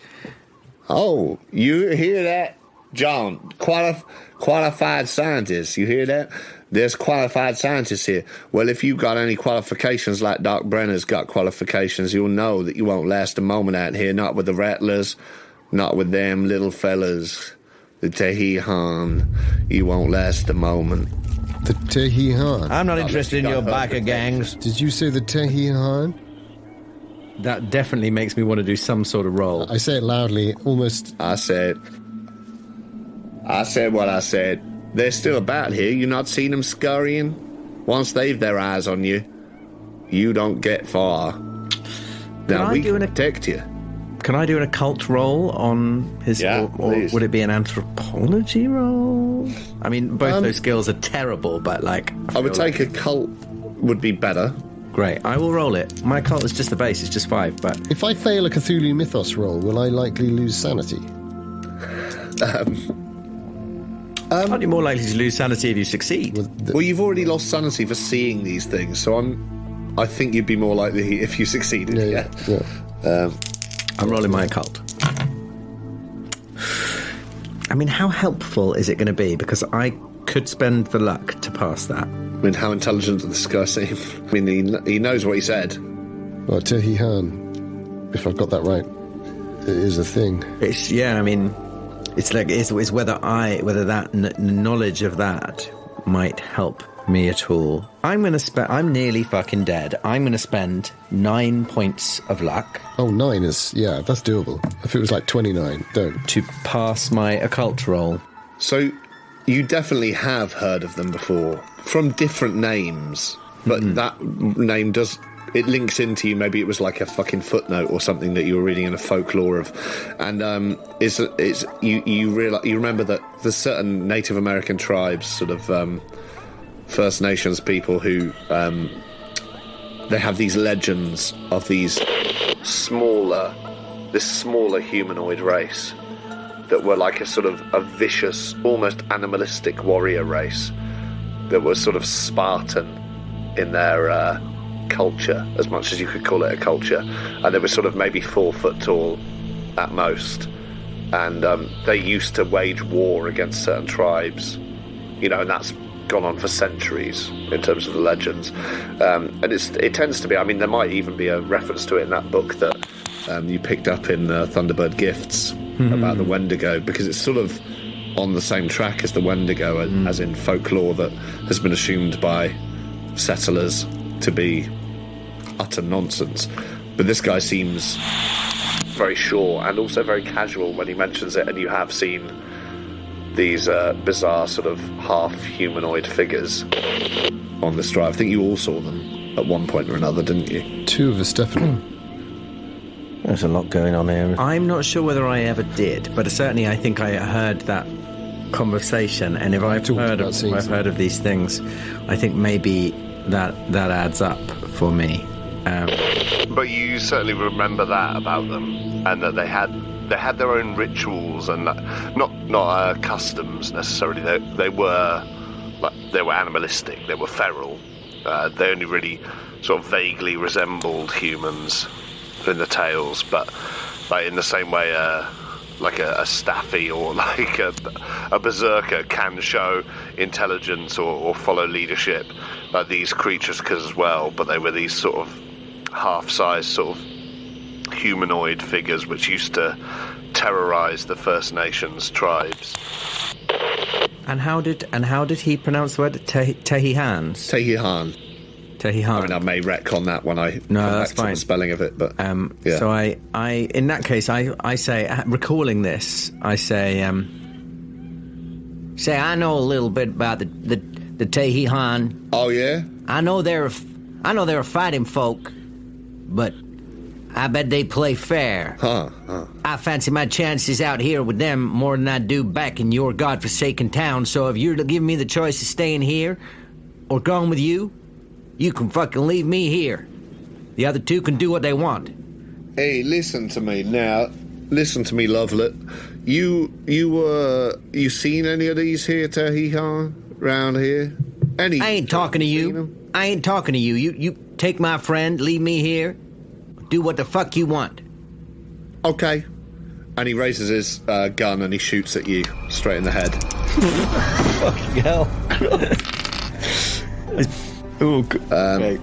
Oh, you hear that? John, qualified scientists, you hear that? There's qualified scientists here. Well, if you've got any qualifications like Doc Brenner's got qualifications, you'll know that you won't last a moment out here, not with the Rattlers, not with them little fellas. The Tehihan, you won't last a moment. The Tehihan? I'm not interested in your biker gangs. Did you say the Tehihan? That definitely makes me want to do some sort of roll. I say it loudly, almost... I said what I said. They're still about here. You not seen them scurrying? Once they've their eyes on you, you don't get far. Now we can protect you. Can I do an occult roll on his... Yeah, or would it be an anthropology roll? I mean, both those skills are terrible, but like... I would take occult would be better. Great, I will roll it. My occult is just the base, it's just 5, but... If I fail a Cthulhu Mythos roll, will I likely lose sanity? Aren't you more likely to lose sanity if you succeed? Well, you've already lost sanity for seeing these things, so I think you'd be more likely if you succeeded. Yeah. I'm rolling my occult. I mean, how helpful is it going to be? Because I could spend the luck to pass that. I mean, how intelligent does this guy seem? I mean, he knows what he said. Well, Tehihan, if I've got that right, it is a thing. It's, yeah, I mean... It's like it's whether that knowledge of that might help me at all. I'm nearly fucking dead. I'm gonna spend 9 points of luck. Oh, 9 is that's doable. If it was like 29, don't. To pass my occult roll. So you definitely have heard of them before from different names, but that name does. It links into you. Maybe it was like a fucking footnote or something that you were reading in a folklore of, and you remember that there's certain Native American tribes, sort of First Nations people who they have these legends of this smaller humanoid race that were like a sort of a vicious, almost animalistic warrior race that was sort of Spartan in their culture, as much as you could call it a culture, and they were sort of maybe 4 foot tall at most, and they used to wage war against certain tribes, and that's gone on for centuries in terms of the legends, and it tends to be, I mean, there might even be a reference to it in that book that you picked up in Thunderbird Gifts about the Wendigo, because it's sort of on the same track as the Wendigo, as in folklore that has been assumed by settlers to be utter nonsense. But this guy seems very sure and also very casual when he mentions it, and you have seen these bizarre sort of half-humanoid figures on this drive. I think you all saw them at one point or another, didn't you? 2 of us, definitely. There's a lot going on here. I'm not sure whether I ever did, but certainly I think I heard that conversation, and if I've heard of these things, I think maybe that adds up for me. But you certainly remember that about them, and that they had their own rituals and not customs necessarily. They were animalistic. They were feral. They only really sort of vaguely resembled humans in the tales, but like in the same way, like a staffy or like a berserker can show intelligence or follow leadership. Like these creatures could as well, but they were these sort of half-sized, sort of humanoid figures which used to terrorize the First Nations tribes. And how did he pronounce the word? Tehihans? Tehihan. Tehihan. I mean, I may retcon that when I No, come that's back to fine. the spelling of it, but yeah. So I in that case, I say, recalling this, I say, I know a little bit about the Tehihan. Oh yeah. I know they're fighting folk, but I bet they play fair. Huh. I fancy my chances out here with them more than I do back in your godforsaken town. So if you're to give me the choice of staying here or going with you, you can fucking leave me here. The other two can do what they want. Hey, listen to me now. Listen to me, Lovelet. You seen any of these here Tehihan round here? Any? I ain't talking to you. I ain't talking to you. You take my friend, leave me here. Do what the fuck you want. Okay. And he raises his gun and he shoots at you straight in the head. Fucking hell. Oh, okay.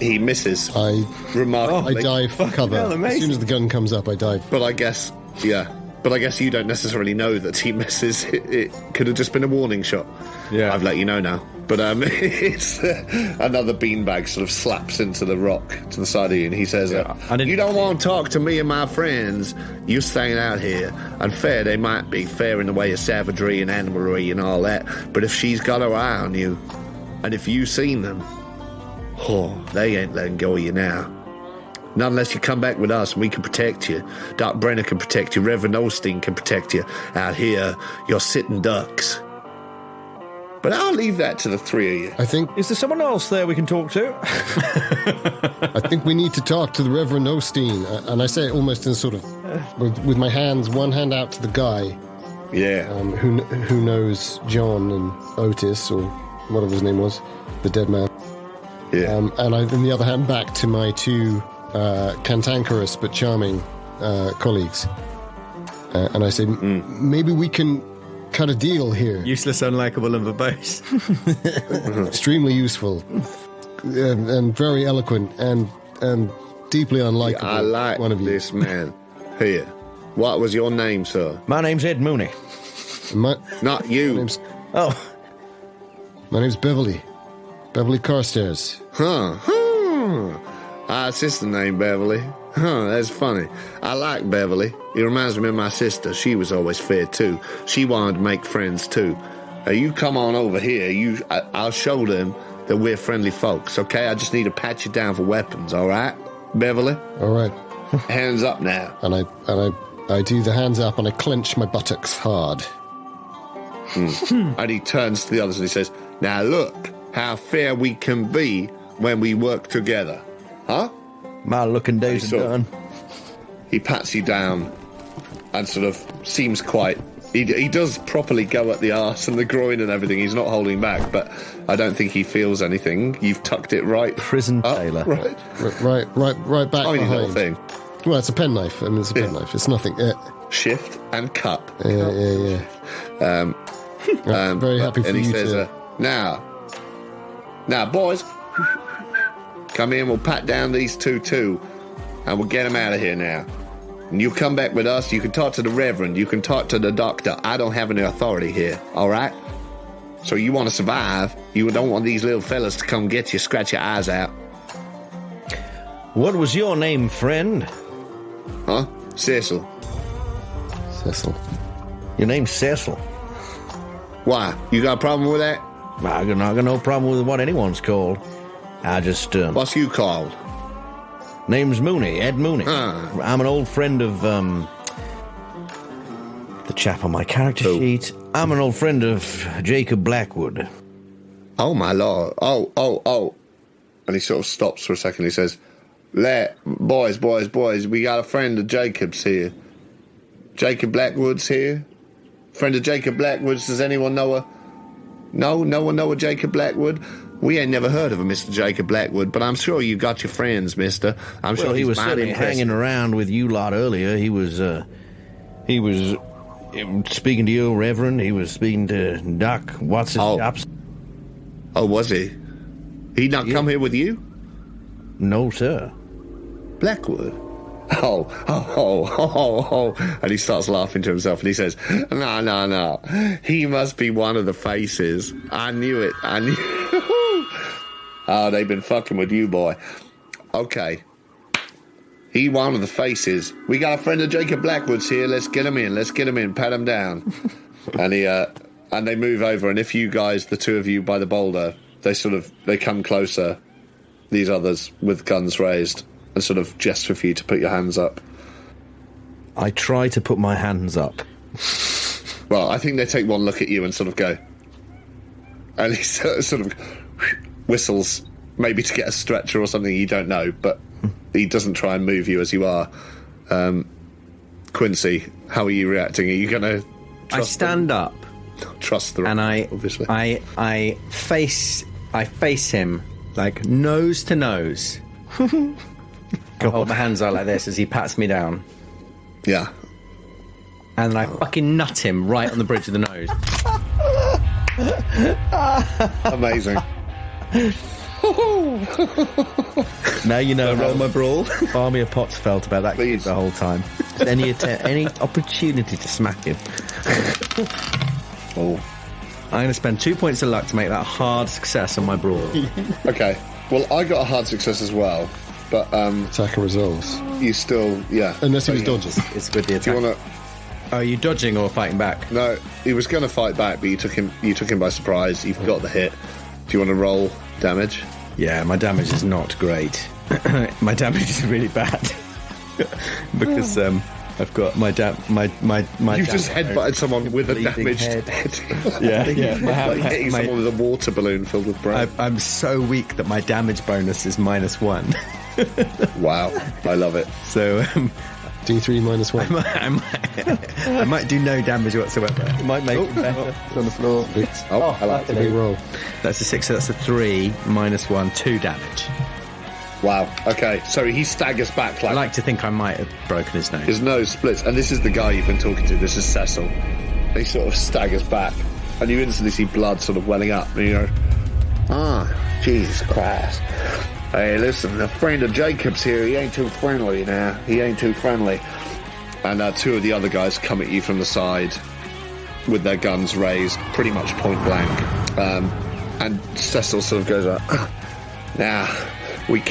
He misses. I Remarkably. dive for cover. hell, As amazing. soon as the gun comes up, I dive. But I guess you don't necessarily know that he misses. It could have just been a warning shot. Yeah. I've let you know now. But it's another beanbag sort of slaps into the rock to the side of you, and he says, "You don't want to talk to me and my friends. You're staying out here. And fair, they might be fair in the way of savagery and animalry and all that. But if she's got her eye on you, and if you've seen them, they ain't letting go of you now. Not unless you come back with us and we can protect you. Doc Brenner can protect you. Reverend Osteen can protect you. Out here, you're sitting ducks. But I'll leave that to the three of you." I think Is there someone else there we can talk to? I think we need to talk to the Reverend Osteen, and I say it almost in sort of with my hands, one hand out to the guy Yeah. who knows John and Otis or whatever his name was, the dead man. Yeah. And I, in the other hand, back to my two cantankerous but charming colleagues, and I say, maybe we can cut a deal here. Useless, unlikable, and verbose. Extremely useful and very eloquent and deeply unlikable. I like one of you. this man. Here. What was your name, sir? My name's Ed Mooney. My Not you. my name's Beverley. Beverley Carstairs. Huh. Our sister named Beverley. Huh, that's funny. I like Beverley. It reminds me of my sister. She was always fair, too. She wanted to make friends, too. You come on over here. I'll show them that we're friendly folks, okay? I just need to pat you down for weapons, all right, Beverley? All right. Hands up now. And I do the hands up and I clench my buttocks hard. And he turns to the others and he says, "Now look how fair we can be when we work together. Huh?" My looking days are done. He pats you down and sort of seems quite... He does properly go at the arse and the groin and everything. He's not holding back, but I don't think he feels anything. You've tucked it right Prison up, tailor. Right. Right back Tiny little behind. thing. Well, it's a penknife. I mean, it's a penknife. It's nothing. Shift and cut. Yeah. I'm very happy for and he you says, to... now, boys, come in, we'll pat down these two too, and we'll get them out of here now. And you come back with us, you can talk to the Reverend, you can talk to the doctor. I don't have any authority here, all right? So you want to survive, you don't want these little fellas to come get you, scratch your eyes out. What was your name, friend? Huh? Cecil. Cecil. Your name's Cecil. Why? You got a problem with that? I got no problem with what anyone's called. I just, What's you called? name's Mooney, Ed Mooney. Huh. I'm an old friend of, the chap on my character sheet. I'm an old friend of Jacob Blackwood. Oh, my Lord. Oh. And he sort of stops for a second. He says, boys, we got a friend of Jacob's here. Jacob Blackwood's here. Friend of Jacob Blackwood's, does anyone know her? No one know a Jacob Blackwood? We ain't never heard of a Mr. Jacob Blackwood, but I'm sure you got your friends, mister. I'm sure Well, he he's was mighty certainly impressive. hanging around with you lot earlier. He was speaking to you, Reverend. He was speaking to Doc. What's his chops? Oh, was he? He not come here with you? No, sir. Blackwood? Oh. And he starts laughing to himself and he says, No. He must be one of the faces. I knew it. Oh, they've been fucking with you, boy. Okay. He one of the faces. We got a friend of Jacob Blackwood's here. Let's get him in. Pat him down. And they move over. And if you guys, the two of you by the boulder, they come closer, these others with guns raised, and sort of gesture for you to put your hands up. I try to put my hands up. Well, I think they take one look at you and sort of go. And he sort of whistles, maybe to get a stretcher or something, you don't know, but he doesn't try and move you as you are. Quincy, how are you reacting? Are you going to I stand up. Trust the and obviously. I face him, like nose to nose. I hold my hands out like this as he pats me down. Yeah. And I fucking nut him right on the bridge of the nose. Amazing. Now you know roll my brawl. Army of Potts felt about that kid the whole time. Any opportunity to smack him. Oh. I'm going to spend 2 points of luck to make that a hard success on my brawl. Okay. Well, I got a hard success as well, but attack and resolves. You still, yeah. Unless he was dodging. It's with the attack. Do you want to? Are you dodging or fighting back? No, he was going to fight back, but you took him by surprise. You've got the hit. Do you want to roll damage? Yeah, my damage is not great. My damage is really bad because I've got my You've just headbutted someone with a damaged head. Yeah. Like hitting someone with a water balloon filled with bread. I'm so weak that my damage bonus is -1. Wow, I love it. So D3 -1. I might do no damage whatsoever. It might make it better. It's on the floor. I like Big roll. That's a 6, so that's a 3 -1, 2 damage. Wow. Okay, so he staggers back I like to think I might have broken his nose. his nose splits, and this is the guy you've been talking to. This is Cecil. He sort of staggers back, and you instantly see blood sort of welling up, and you go, Jesus Christ. Hey, listen, a friend of Jacob's here. He ain't too friendly now. He ain't too friendly. And two of the other guys come at you from the side with their guns raised, pretty much point blank. And Cecil sort of goes, now, we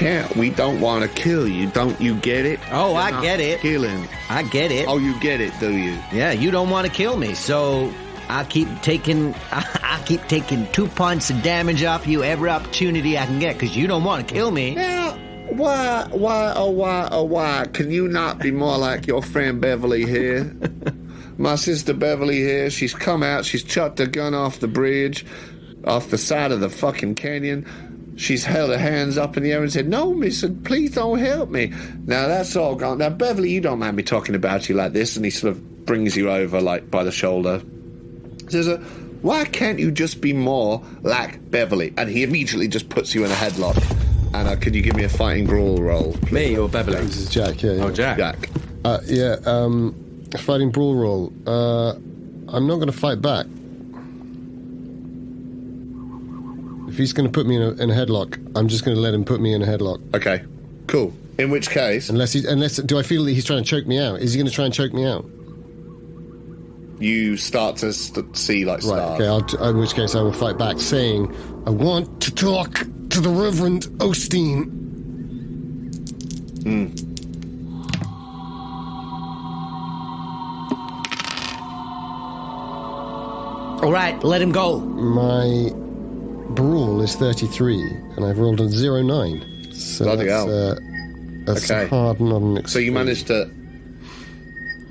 don't want to kill you. Don't you get it? Oh, I get it. Killing. I get it. Oh, you get it, do you? Yeah, you don't want to kill me, so I keep taking 2 points of damage off you every opportunity I can get, because you don't want to kill me. Now, why? Can you not be more like your friend Beverley here? My sister Beverley here, she's come out, she's chucked a gun off the bridge, off the side of the fucking canyon. She's held her hands up in the air and said, no, miss, please don't help me. Now, that's all gone. Now, Beverley, you don't mind me talking about you like this. And he sort of brings you over, like, by the shoulder. Says, why can't you just be more like Beverley? And he immediately just puts you in a headlock. And could you give me a fighting brawl roll, please? Me or Beverley? This is Jack, yeah. Oh, Jack. Jack. Fighting brawl roll. I'm not going to fight back. If he's going to put me in a headlock, I'm just going to let him put me in a headlock. Okay, cool. In which case... Unless do I feel that he's trying to choke me out? Is he going to try and choke me out? You start to see, like, stars. Right, okay, in which case I will fight back, saying, I want to talk to the Reverend Osteen. All right, let him go. My brawl is 33, and I've rolled a 09. So Bloody hell. That's Okay. hard, not an experience. So you managed to...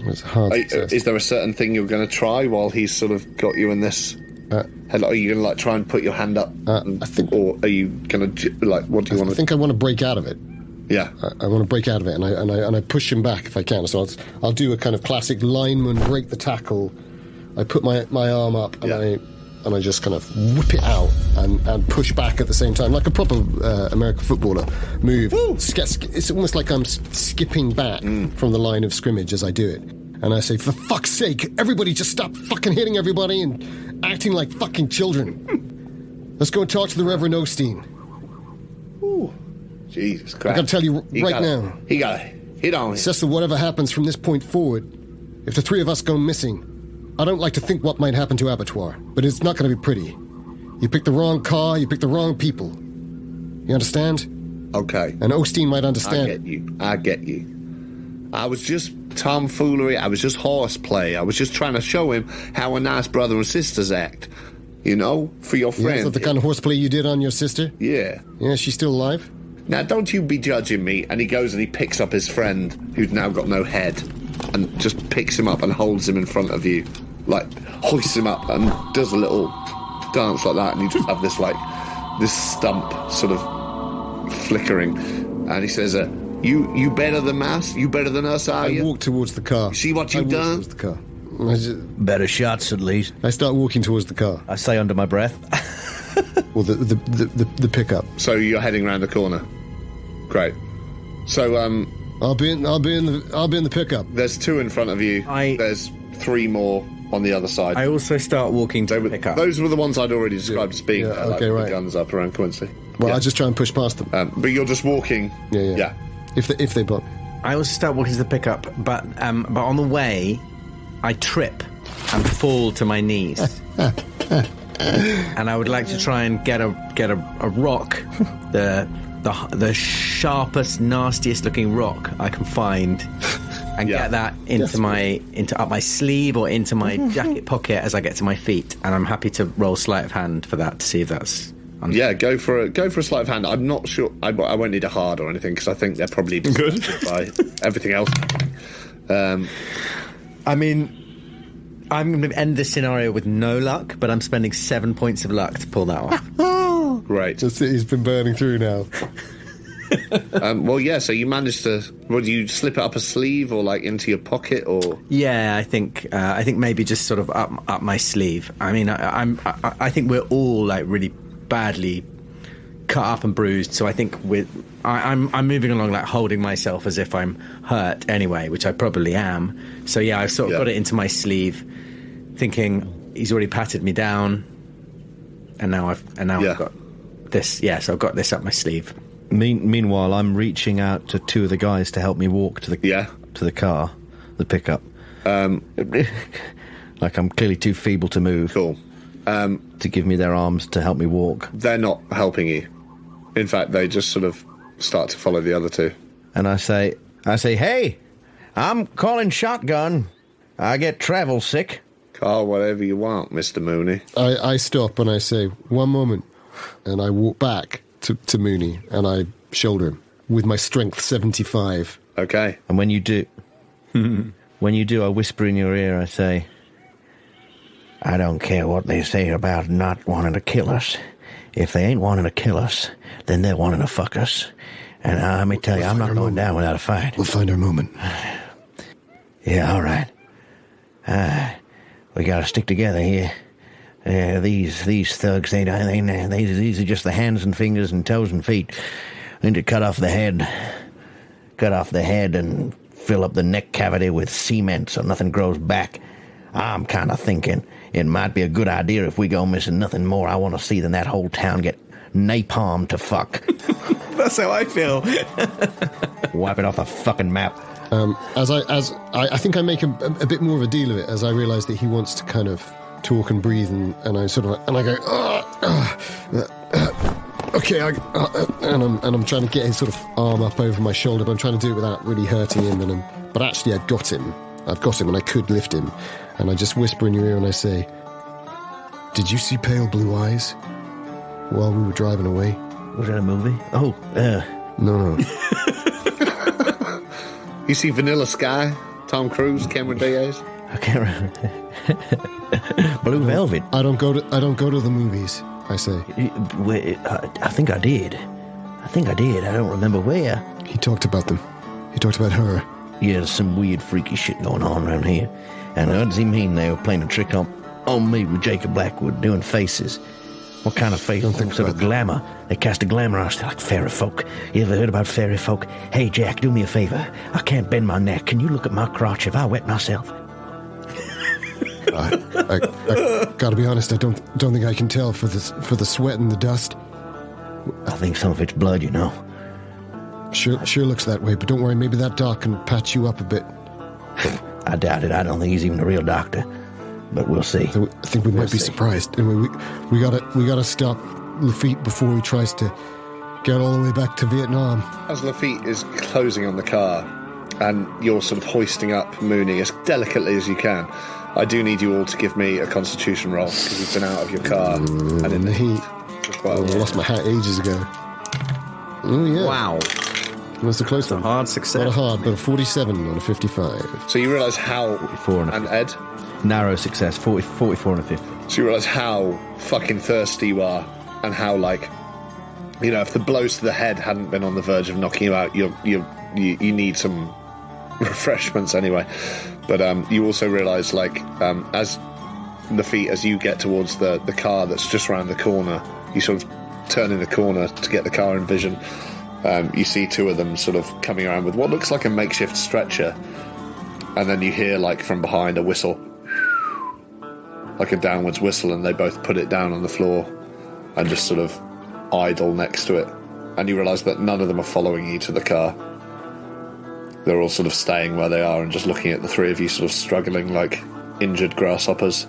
It's a hard success. Is there a certain thing you're going to try while he's sort of got you in this headlock? Are you going to, like, try and put your hand up? I think... Or are you going to, like, what do you want to... I think I want to break out of it. Yeah. I want to break out of it, and I push him back if I can. So I'll do a kind of classic lineman, break the tackle. I put my arm up, and I just kind of whip it out and push back at the same time, like a proper American footballer move. It's almost like I'm skipping back from the line of scrimmage as I do it. And I say, for fuck's sake, everybody just stop fucking hitting everybody and acting like fucking children. Let's go and talk to the Reverend Osteen. Jesus I Christ. gotta tell you now. He got hit on him. Cecil, whatever happens from this point forward, if the three of us go missing, I don't like to think what might happen to Abattoir, but it's not going to be pretty. You picked the wrong car, you picked the wrong people. You understand? Okay. And Osteen might understand. I get you. I was just tomfoolery. I was just horseplay. I was just trying to show him how a nice brother and sisters act. You know, for your friend. Is that the kind of horseplay you did on your sister? Yeah. Yeah, she's still alive? Now, don't you be judging me. And he goes and he picks up his friend, who's now got no head, and just picks him up and holds him in front of you. Like, hoists him up and does a little dance like that. And you just have this stump sort of flickering. And he says, you better than us? You better than us, are you? I walk towards the car. See what you've done? Towards the car. Better shots, at least. I start walking towards the car. I say under my breath. Well, the pickup. So you're heading around the corner. Great. So I'll be in the pickup. there's two in front of you. There's three more on the other side. I also start walking to pick up. Those were the ones I'd already described as being okay, with right. guns up around Quincy. Well, Yeah. I just try and push past them. But you're just walking. Yeah. If they bump. I also start walking to the pickup, but on the way, I trip and fall to my knees. And I would like to try and get a rock, the sharpest, nastiest looking rock I can find, and get that up my sleeve or into my jacket pocket as I get to my feet. And I'm happy to roll sleight of hand for that to see if that's. Yeah, go for a sleight of hand. I'm not sure. I won't need a hard or anything because I think they're probably distracted by everything else. I mean, I'm going to end this scenario with no luck, but I'm spending 7 points of luck to pull that off. Great. Just he's been burning through now. Well, yeah. So you managed to. Would you slip it up a sleeve or like into your pocket or? Yeah, I think maybe just sort of up my sleeve. I mean, I think we're all like really badly cut up and bruised. So I think I'm moving along like holding myself as if I'm hurt anyway, which I probably am. So yeah, I've sort of got it into my sleeve, thinking he's already patted me down, and now I've got this. Yeah, so I've got this up my sleeve. Meanwhile, I'm reaching out to two of the guys to help me walk to the car, the pickup. Like I'm clearly too feeble to move. Cool. To give me their arms to help me walk. They're not helping you. In fact, they just sort of start to follow the other two. And I say, hey, I'm calling shotgun. I get travel sick. Call whatever you want, Mr. Mooney. I stop and I say, 1 moment. And I walk back to Mooney and I shoulder him with my strength 75. Okay. And when you do, I whisper in your ear, I say, I don't care what they say about not wanting to kill us. If they ain't wanting to kill us, then they're wanting to fuck us. And let me tell you, I'm not going down without a fight. We'll find our moment. Yeah, all right. We gotta stick together here. These thugs, these are just the hands and fingers and toes and feet. We need to cut off the head and fill up the neck cavity with cement so nothing grows back. I'm kind of thinking it might be a good idea if we go missing nothing more I want to see than that whole town get napalm to fuck. That's how I feel. Wipe it off the fucking map. I think I make a bit more of a deal of it as I realise that he wants to kind of talk and breathe, and I sort of and I go, okay, and I'm trying to get his sort of arm up over my shoulder, but I'm trying to do it without really hurting him. But actually, I've got him, and I could lift him, and I just whisper in your ear and I say, "Did you see pale blue eyes while we were driving away?" Was that a movie? Oh, no. You see Vanilla Sky, Tom Cruise, Cameron Diaz? I can't remember. Blue Velvet. I don't go to the movies, I say. I think I did. I don't remember where. He talked about them. He talked about her. Yeah, there's some weird, freaky shit going on around here. And what does he mean they were playing a trick on me with Jacob Blackwood doing faces? What kind of face? Sort of glamour. They cast a glamour on us like fairy folk. You ever heard about fairy folk? Hey, Jack, do me a favor. I can't bend my neck. Can you look at my crotch if I wet myself? I gotta be honest, I don't think I can tell for the sweat and the dust. I think some of it's blood, you know. Sure looks that way, but don't worry, maybe that doc can patch you up a bit. I doubt it. I don't think he's even a real doctor. But we'll see. So I think we might be surprised. Anyway, we gotta stop Lafitte before he tries to get all the way back to Vietnam. As Lafitte is closing on the car, and you're sort of hoisting up Mooney as delicately as you can, I do need you all to give me a Constitution roll, because you've been out of your car and in the heat for quite a while. I lost my hat ages ago. Oh, yeah. Wow. That's a close It's a one. hard success. Not a hard, but a 47 on a 55. So you realise how... 44 and Ed? Narrow success, 44 and a 50. So you realise how fucking thirsty you are, and how, like, you know, if the blows to the head hadn't been on the verge of knocking you out, you need some refreshments anyway. But you also realise, like, as Lafitte, as you get towards the car that's just around the corner, you sort of turn in the corner to get the car in vision. You see two of them sort of coming around with what looks like a makeshift stretcher, and then you hear, like, from behind a whistle, like a downwards whistle, and they both put it down on the floor and just sort of idle next to it. And you realise that none of them are following you to the car. They're all sort of staying where they are and just looking at the three of you sort of struggling like injured grasshoppers.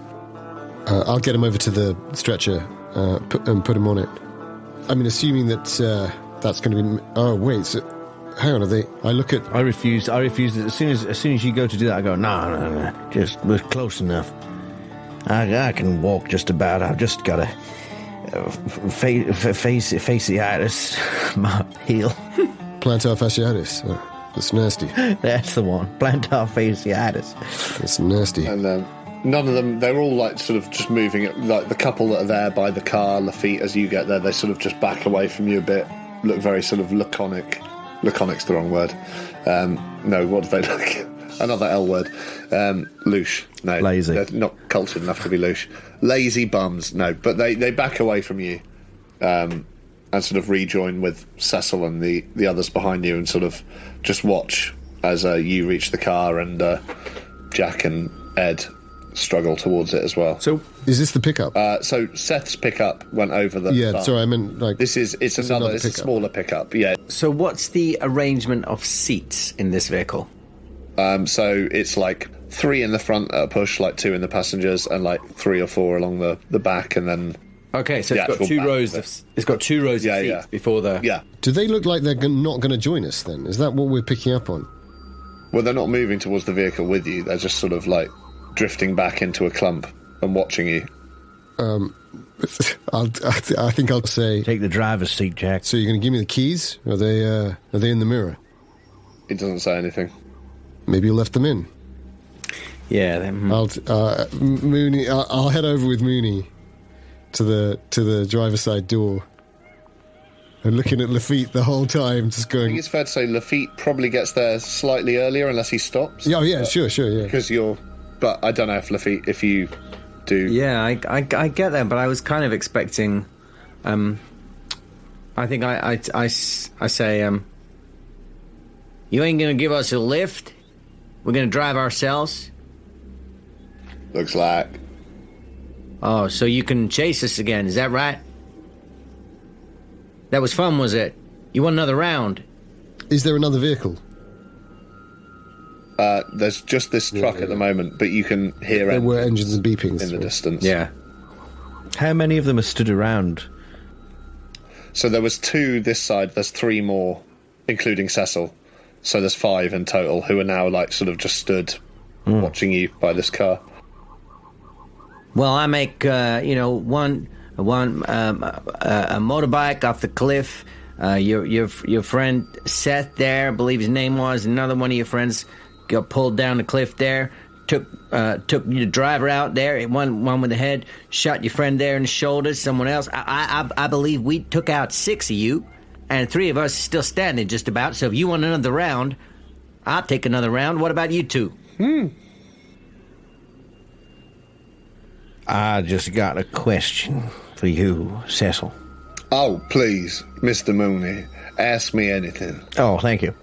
I'll get him over to the stretcher and put him on it. I mean, assuming that that's going to be... Oh, wait, so... Hang on, are they... I look at... I refuse. As soon as you go to do that, I go, no. Just, we're close enough. I can walk just about. I've just got a fasciitis, my heel. Plantar fasciitis. That's nasty. That's the one. Plantar fasciitis. That's nasty. And none of them, they're all like sort of just moving it. Like the couple that are there by the car, Lafitte, as you get there, they sort of just back away from you a bit. Look very sort of laconic. Laconic's the wrong word. No, what do they look? Another L word. Louche. No. Lazy. They're not cultured enough to be louche. Lazy bums. No, but they back away from you and sort of rejoin with Cecil and the others behind you and sort of just watch as you reach the car and Jack and Ed struggle towards it as well. So, is this the pickup? So Seth's pickup went over the... Yeah, bar. sorry, I meant like... It's a smaller pickup, yeah. So what's the arrangement of seats in this vehicle? So it's like 3 in the front at a push, like 2 in the passengers, and like 3 or 4 along the back, and then... Okay, so it's got 2 rows of seats before the... Yeah. Do they look like they're not going to join us then? Is that what we're picking up on? Well, they're not moving towards the vehicle with you. They're just sort of like drifting back into a clump and watching you. I think I'll say... Take the driver's seat, Jack. So you're going to give me the keys? Are they in the mirror? It doesn't say anything. Maybe you left them in. Yeah. Mooney. I'll head over with Mooney to the driver's side door and looking at Lafitte the whole time, just I going... think it's fair to say Lafitte probably gets there slightly earlier unless he stops. Oh, yeah, sure, yeah. Because you're... But I don't know if Lafitte, if you do... Yeah, I get that, but I was kind of expecting... I think I say, you ain't going to give us a lift? We're going to drive ourselves? Looks like. Oh, so you can chase us again, is that right? That was fun, was it? You want another round? Is there another vehicle? There's just this truck at the moment, but you can hear There were engines and beepings in the distance. Yeah. How many of them are stood around? So there was 2 this side, there's 3 more, including Cecil. So there's 5 in total who are now like sort of just stood watching you by this car. Well, I make one a motorbike off the cliff. Your friend Seth there, I believe his name was, another one of your friends got pulled down the cliff there. Took your driver out there. One with the head, shot your friend there in the shoulder. Someone else. I believe we took out 6 of you, and 3 of us still standing just about. So if you want another round, I'll take another round. What about you 2? I just got a question for you, Cecil. Oh, please, Mr. Mooney, ask me anything. Oh, thank you.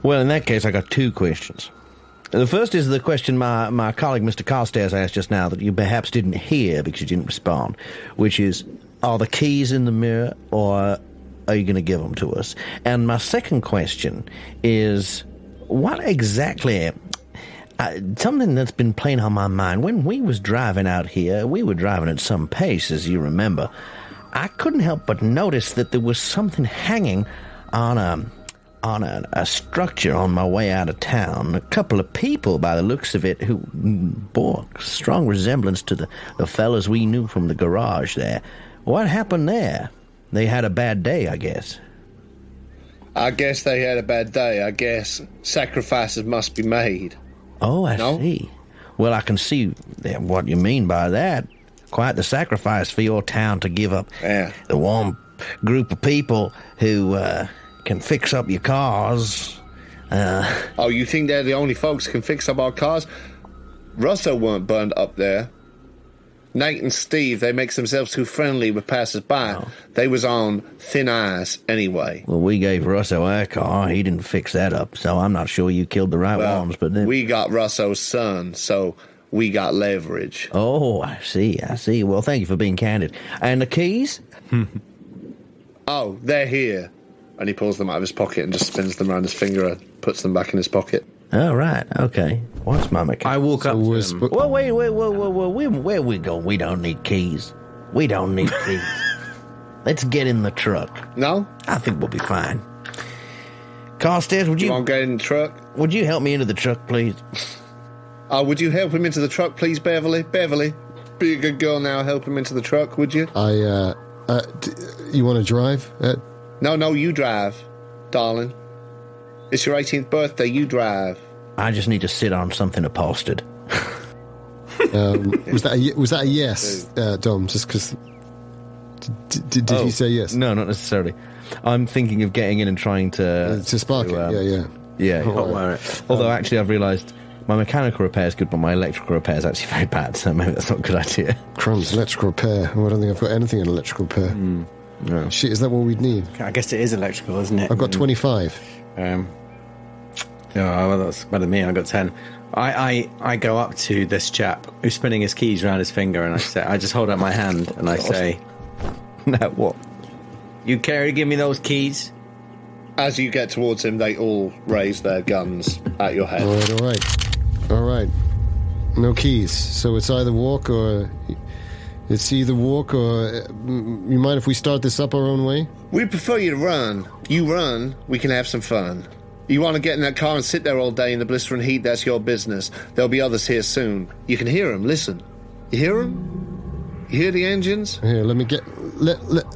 Well, in that case, I got 2 questions. The first is the question my colleague, Mr. Carstairs, asked just now that you perhaps didn't hear because you didn't respond, which is, are the keys in the mirror, or are you going to give them to us? And my second question is, what exactly... something that's been playing on my mind. When we was driving out here, we were driving at some pace, as you remember. I couldn't help but notice that there was something hanging on a structure on my way out of town. A couple of people, by the looks of it, who bore strong resemblance to the fellas we knew from the garage there. What happened there? They had a bad day, I guess. I guess they had a bad day. I guess sacrifices must be made. Oh, I see. Well, I can see what you mean by that. Quite the sacrifice for your town to give up the one group of people who can fix up your cars. Oh, you think they're the only folks who can fix up our cars? Russo weren't burned up there. Nate and Steve, they makes themselves too friendly with passers-by. Oh. They was on thin ice anyway. Well, we gave Russo our car. He didn't fix that up, so I'm not sure you killed the right ones. But then... we got Russo's son, so we got leverage. Oh, I see. Well, thank you for being candid. And the keys? Oh, they're here. And he pulls them out of his pocket and just spins them around his finger and puts them back in his pocket. Oh, right. Okay. What's my mechanic? I walk up to him. Well, wait. Where we going? We don't need keys. Let's get in the truck. No? I think we'll be fine. Carstairs, would you... want to get in the truck? Would you help me into the truck, please? Would you help him into the truck, please, Beverley? Beverley, be a good girl now. Help him into the truck, would you? You want to drive? No, you drive, darling. It's your 18th birthday, you drive. I just need to sit on something upholstered. Was that a yes, Dom? Just because... Did he say yes? No, not necessarily. I'm thinking of getting in and trying to spark it, Yeah. Right. Although, actually, I've realised my mechanical repair is good, but my electrical repair is actually very bad, so maybe that's not a good idea. Crumbs, electrical repair. I don't think I've got anything in electrical repair. No. Shit, is that what we'd need? I guess it is electrical, isn't it? I've got 25. Well, that's better than me. I got 10. I go up to this chap who's spinning his keys around his finger, and I just hold out my hand and I say, "Now what? You care to give me those keys?" As you get towards him, they all raise their guns at your head. All right. No keys. So it's either walk or... You mind if we start this up our own way? We prefer you to run. You run, we can have some fun. You want to get in that car and sit there all day in the blistering heat, that's your business. There'll be others here soon. You can hear them, listen. You hear them? You hear the engines? Here, let me get...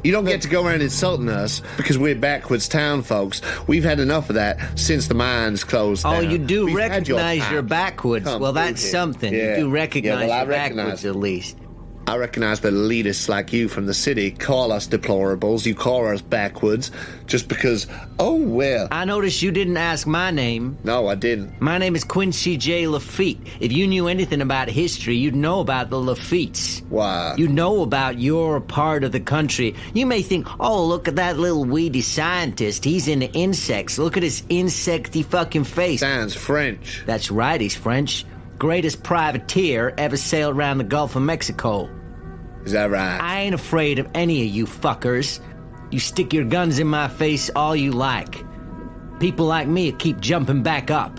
You don't get to go around insulting us because we're backwards town folks. We've had enough of that since the mines closed down. Oh, you do We've recognize you're backwards. Well, that's something. Yeah. You do recognize I you're recognize backwards, at least. I recognize that elitists like you from the city call us deplorables. You call us backwards just because, I noticed you didn't ask my name. No, I didn't. My name is Quincy J. Lafitte. If you knew anything about history, you'd know about the Lafittes. Why? You know about your part of the country. You may think, oh, look at that little weedy scientist. He's into insects. Look at his insecty fucking face. Sounds French. That's right, he's French. Greatest privateer ever sailed around the Gulf of Mexico. Is that right? I ain't afraid of any of you fuckers. You stick your guns in my face all you like. People like me keep jumping back up.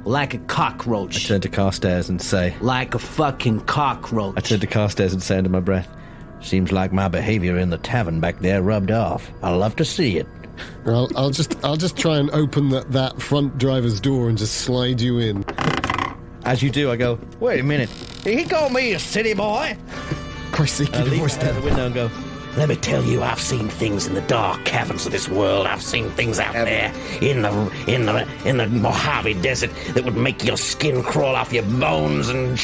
Like a cockroach. I turn to Carstairs and say... Like a fucking cockroach. I turn to Carstairs and say under my breath, "Seems like my behaviour in the tavern back there rubbed off. I'll love to see it." I'll just try and open that front driver's door and just slide you in. As you do, I go, "Wait a minute. He called me a city boy." Christ, keep your voice down. The window and go, "Let me tell you, I've seen things in the dark caverns of this world. I've seen things out there in the Mojave Desert that would make your skin crawl off your bones and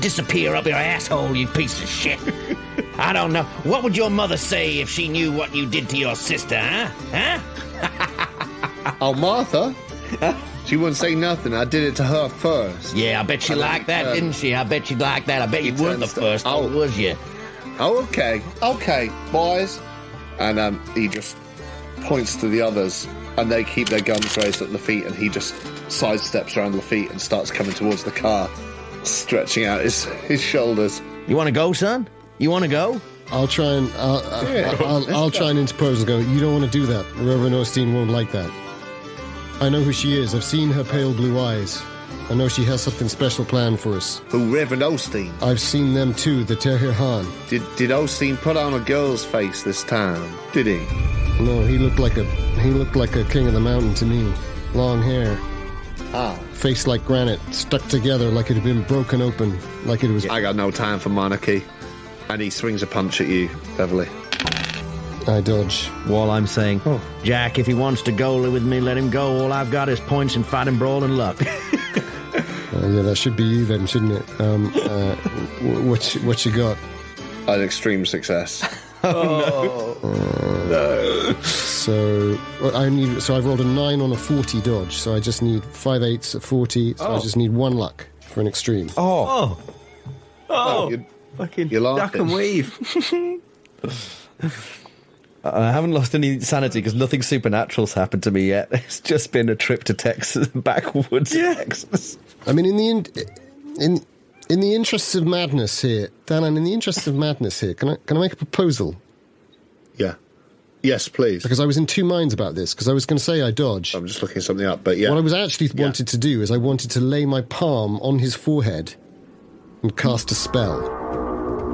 disappear up your asshole, you piece of shit. I don't know. What would your mother say if she knew what you did to your sister, huh? Oh, Martha? She wouldn't say nothing. I did it to her first. Yeah, I bet she liked that, didn't she? I bet she liked that. I bet you weren't the first, was you? Oh, okay. Okay, boys. And he just points to the others, and they keep their guns raised at Lafitte, and he just sidesteps around Lafitte and starts coming towards the car, stretching out his shoulders. "You want to go, son? You want to go?" I'll try and I'll try and interpose and go, you don't want to do that. Reverend Osteen won't like that. I know who she is. I've seen her pale blue eyes. I know she has something special planned for us. Who, Reverend Osteen? I've seen them too, the Tehir Han. Did Osteen put on a girl's face this time? Did he? No, he looked like a king of the mountain to me. Long hair. Face like granite, stuck together like it had been broken open, like it was... I got no time for monarchy. And he swings a punch at you, Beverley. I dodge. While I'm saying, Jack, if he wants to go with me, let him go. All I've got is points in fighting, brawl, and luck. Yeah, that should be you then, shouldn't it? What you got? An extreme success. No. So I've rolled a 9 on a 40 dodge, so I just need 5 8s at 40, so I just need 1 luck for an extreme. Fucking You're laughing. duck and weave. I haven't lost any sanity because nothing supernatural's happened to me yet. It's just been a trip to Texas, backwoods Texas. I mean, in the interests of madness here, Danann, in the interests of madness here, can I make a proposal? Yeah. Yes, please. Because I was in two minds about this, because I was going to say I dodge. I'm just looking something up, but yeah. What I was actually wanted to do is I wanted to lay my palm on his forehead and cast a spell.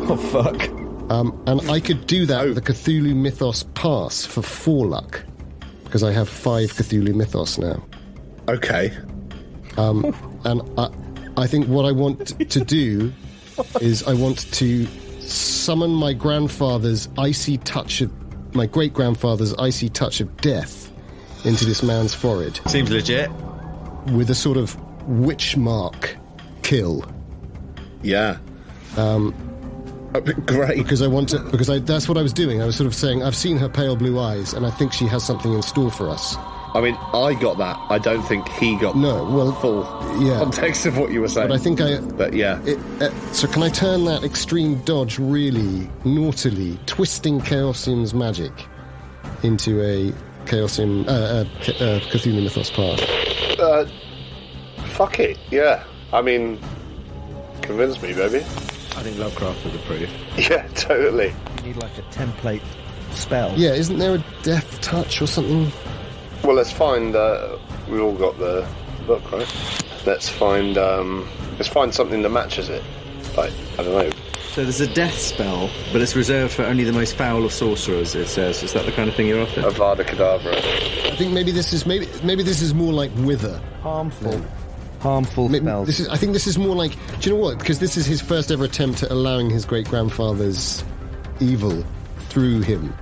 Oh, fuck. And I could do that with the Cthulhu Mythos pass for 4 luck, because I have 5 Cthulhu Mythos now. Okay. And I think what I want to do is I want to summon my grandfather's icy touch of... my great-grandfather's icy touch of death into this man's forehead. Seems legit. With a sort of witch mark kill. Yeah. Great. Because that's what I was doing. I was sort of saying, I've seen her pale blue eyes, and I think she has something in store for us. I mean, I got that. I don't think he got full context of what you were saying. But I think But yeah. So can I turn that extreme dodge really naughtily, twisting Chaosium's magic into a Chaosium, Cthulhu Mythos path? Fuck it, yeah. I mean, convince me, baby. I think Lovecraft would approve. Yeah, totally. You need like a template spell. Yeah, isn't there a death touch or something? Well, let's find. We've all got the book, right? Let's find something that matches it. Like, I don't know. So there's a death spell, but it's reserved for only the most foul of sorcerers. It says, is that the kind of thing you're after? Avada Kedavra. I think maybe this is more like Wither. Harmful spells. I think this is more like. Do you know what? Because this is his first ever attempt at allowing his great grandfather's evil through him.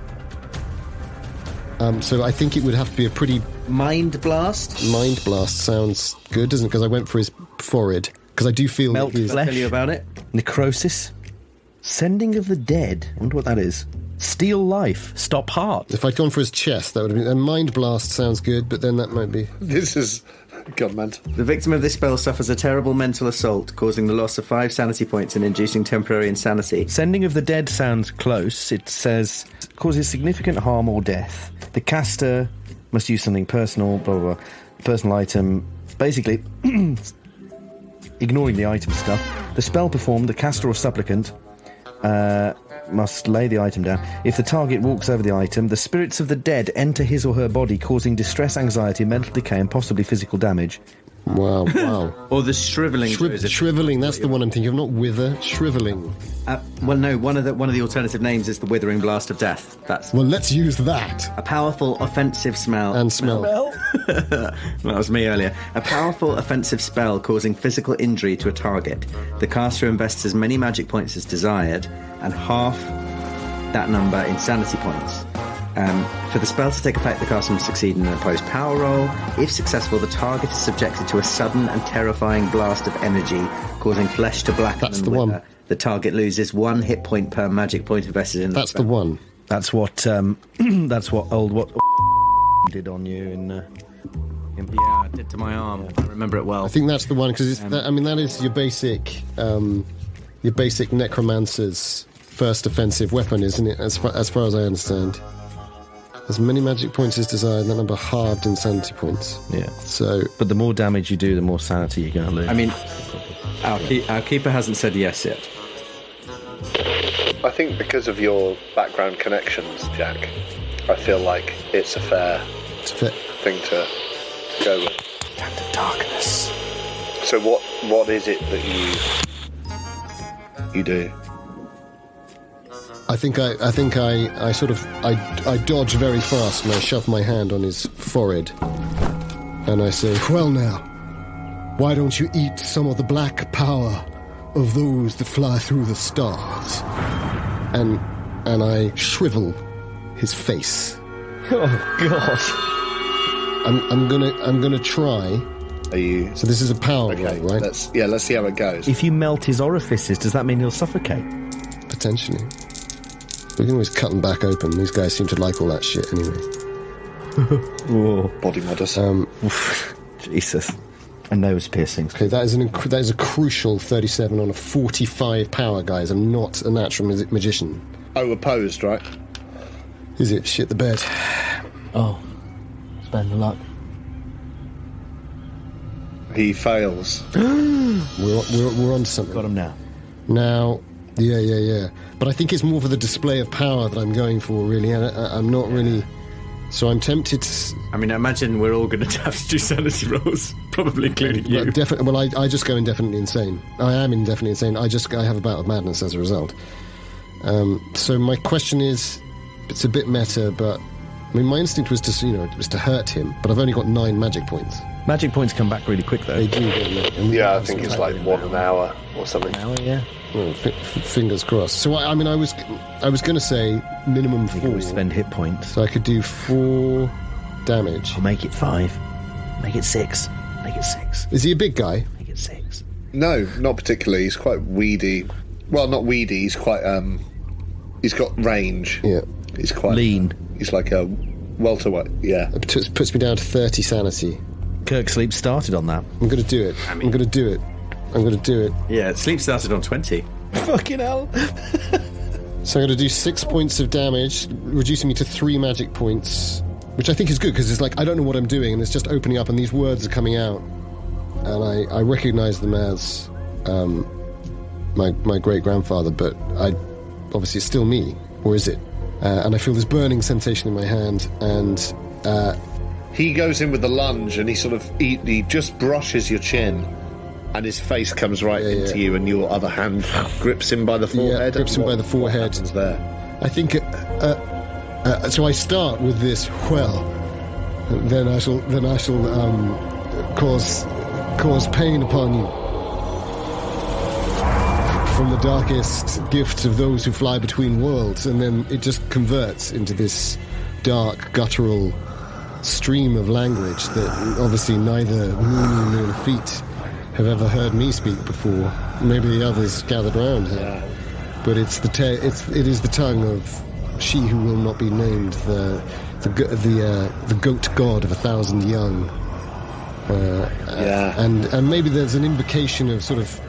So I think it would have to be a pretty... Mind Blast? Mind Blast sounds good, doesn't it? Because I went for his forehead. Because I do feel... Melt flesh. Tell you about it? Necrosis. Sending of the dead. I wonder what that is. Steal life. Stop heart. If I'd gone for his chest, that would have been... And Mind Blast sounds good, but then that might be... This is... government. The victim of this spell suffers a terrible mental assault, causing the loss of 5 sanity points and inducing temporary insanity. Sending of the dead sounds close. It says, causes significant harm or death. The caster must use something personal, blah, blah, blah. Personal item. Basically, ignoring the item stuff. The spell performed, the caster or supplicant must lay the item down. If the target walks over the item, the spirits of the dead enter his or her body, causing distress, anxiety, mental decay, and possibly physical damage. Wow. Or the shriveling. Shriveling, that's the one I'm thinking of, not Wither. Shriveling. Well, no, one of the alternative names is the Withering Blast of Death. Well, let's use that. A powerful offensive smell. That was me earlier. A powerful offensive spell causing physical injury to a target. The caster invests as many magic points as desired, and half that number in sanity points. For the spell to take effect, the caster must succeed in an opposed power roll. If successful, the target is subjected to a sudden and terrifying blast of energy, causing flesh to blacken. That's the one. The target loses 1 hit point per magic point invested in the That's spell. the one. That's what did on you in Yeah, I did to my arm. I remember it well. I think that's the one, because that is your basic necromancer's first offensive weapon, isn't it? As far as I understand. As many magic points as desired, that number halved in sanity points. Yeah. So, but the more damage you do, the more sanity you're going to lose. I mean, our keeper hasn't said yes yet. I think because of your background connections, Jack, I feel like it's a fair thing to go with. Damn the darkness. So what is it that you do? I think I dodge very fast and I shove my hand on his forehead and I say, well now, why don't you eat some of the black power of those that fly through the stars? And I shrivel his face. Oh God! I'm gonna try. Are you? So this is a power roll, right? Let's see how it goes. If you melt his orifices, does that mean he'll suffocate? Potentially. We can always cut them back open. These guys seem to like all that shit anyway. Whoa. Body modders. Jesus. And nose piercings. Okay, that is a crucial 37 on a 45 power, guys. I'm not a natural magician. Oh, opposed, right? Is it? Shit the bed. Oh. Spend the luck. He fails. We're on to something. Got him now. Now, yeah. But I think it's more for the display of power that I'm going for, really. I'm not really... So I'm tempted to... I mean, I imagine we're all going to have to do sanity rolls, probably including you. Well, I just go indefinitely insane. I am indefinitely insane. I have a bout of madness as a result. So my question is, it's a bit meta, but I mean, my instinct was to hurt him, but I've only got 9 magic points. Magic points come back really quick, though. They do. Yeah, I think it's like 1 hour or something. An hour, yeah. Well, fingers crossed. So I was going to say minimum 4. We spend hit points. So I could do 4 damage. Or make it 5. Make it 6. Make it 6. Is he a big guy? Make it 6. No, not particularly. He's quite weedy. Well, not weedy. He's quite he's got range. Yeah. He's quite lean. He's like a welterweight. Yeah. It puts me down to 30 sanity. Kirk Sleep started on that. I'm going to do it. I'm going to do it. Yeah, sleep started on 20. Fucking hell. So I'm going to do 6 points of damage, reducing me to 3 magic points, which I think is good, because it's like, I don't know what I'm doing, and it's just opening up, and these words are coming out. And I recognize them as my great-grandfather, but obviously it's still me, or is it? And I feel this burning sensation in my hand, and... he goes in with the lunge, and he just brushes your chin, and his face comes into you, and your other hand grips him by the forehead. Yeah, grips him by the forehead. What happens there? I think... so I start with this, well, then I shall cause pain upon you. From the darkest gifts of those who fly between worlds, and then it just converts into this dark, guttural stream of language that obviously neither Mooney nor Lafitte have ever heard me speak before. Maybe the others gathered around her. Yeah. But it is the tongue of she who will not be named, the goat god of 1,000 young. And maybe there's an invocation of sort of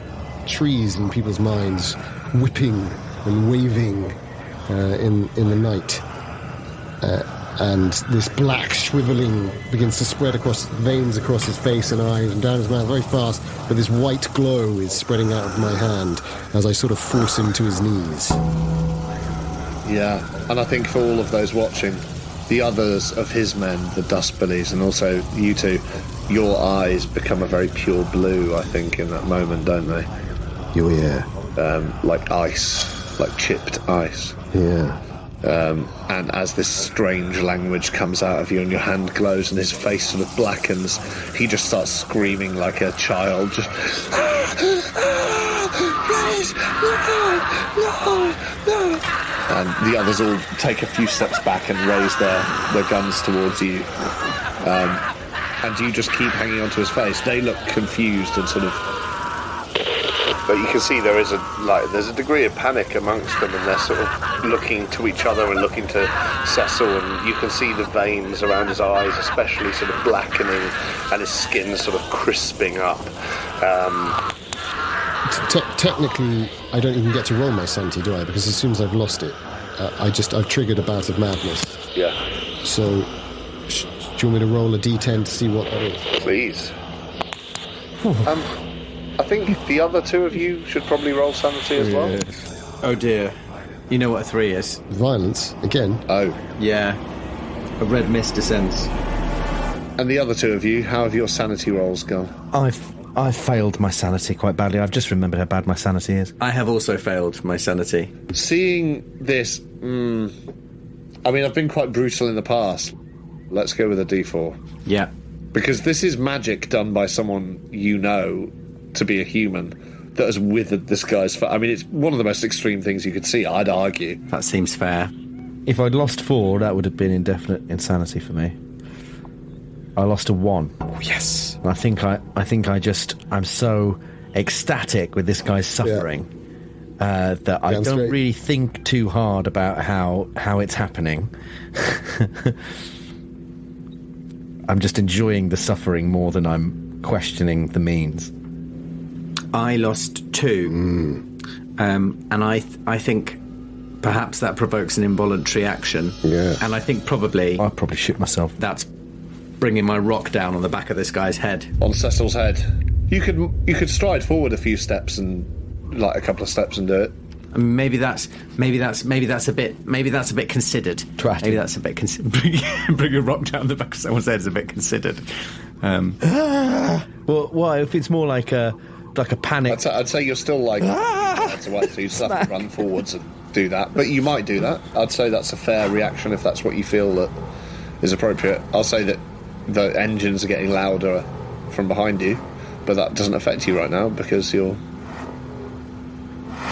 trees in people's minds, whipping and waving in the night. And this black shriveling begins to spread across veins across his face and eyes and down his mouth very fast, but this white glow is spreading out of my hand as I sort of force him to his knees. Yeah, and I think for all of those watching, the others of his men, the Dustbillies, and also you two, your eyes become a very pure blue, I think, in that moment, don't they? Oh, yeah. Like ice, like chipped ice. Yeah. And as this strange language comes out of you and your hand glows and his face sort of blackens, he just starts screaming like a child, just... Please, no. And the others all take a few steps back and raise their guns towards you. And you just keep hanging onto his face. They look confused and sort of... But you can see there's a degree of panic amongst them, and they're sort of looking to each other and looking to Cecil, and you can see the veins around his eyes especially sort of blackening and his skin sort of crisping up. Technically, I don't even get to roll my sanity, do I? Because as soon as I've lost it, I've triggered a bout of madness. Yeah. So, do you want me to roll a d10 to see what that is? Please. I think the other two of you should probably roll sanity as well. Oh dear. You know what a 3 is? Violence again. Oh. Yeah. A red mist descends. And the other two of you, how have your sanity rolls gone? I've failed my sanity quite badly. I've just remembered how bad my sanity is. I have also failed my sanity. Seeing this, I mean, I've been quite brutal in the past. Let's go with a D4. Yeah. Because this is magic done by someone you know to be a human that has withered this guy's... I mean, it's one of the most extreme things you could see, I'd argue. That seems fair. If I'd lost 4, that would have been indefinite insanity for me. I lost a 1. Oh, yes. And I'm so ecstatic with this guy's suffering that I don't really think too hard about how it's happening. I'm just enjoying the suffering more than I'm questioning the means. I lost 2. And I think perhaps that provokes an involuntary action. Yeah. And I think probably... I'll probably shoot myself. That's bringing my rock down on the back of this guy's head. On Cecil's head. You could stride forward a few steps and... like a couple of steps and do it. I mean, maybe that's a bit considered. Twatty. Maybe that's a bit considered. Bring a rock down the back of someone's head is a bit considered. Well, if it's more like a panic... I'd say you're still like... That's a way, so you still have to run forwards and do that. But you might do that. I'd say that's a fair reaction if that's what you feel that is appropriate. I'll say that the engines are getting louder from behind you, but that doesn't affect you right now because you're...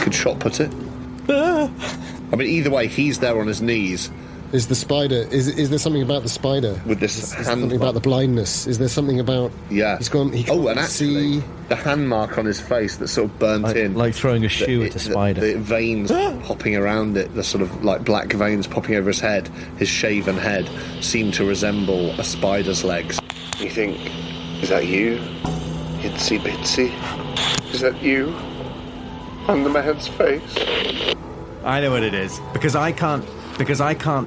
could shot put it. I mean, either way, he's there on his knees. Is the spider... Is there something about the spider? With this hand... something about the blindness? Is there something about... Yeah. He can't actually, see... the hand mark on his face that's sort of burnt in. Like throwing a shoe at a spider. The veins popping around it, the sort of like black veins popping over his head, his shaven head, seem to resemble a spider's legs. You think, is that you? Itsy bitsy? Is that you? Under my head's face? I know what it is. Because I can't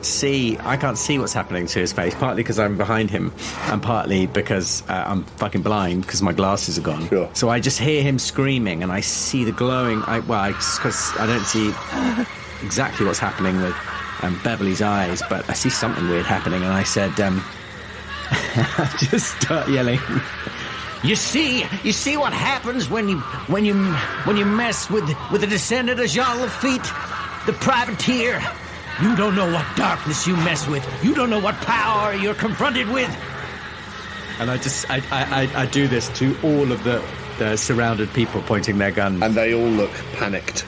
see what's happening to his face, partly because I'm behind him, and partly because I'm fucking blind because my glasses are gone. Sure. So I just hear him screaming, and I see the glowing... because I don't see exactly what's happening with Beverley's eyes, but I see something weird happening, and I said, I just start yelling... You see what happens when you mess with the descendant of Jean Lafitte, the privateer. You don't know what darkness you mess with. You don't know what power you're confronted with. And I do this to all of the surrounded people pointing their guns. And they all look panicked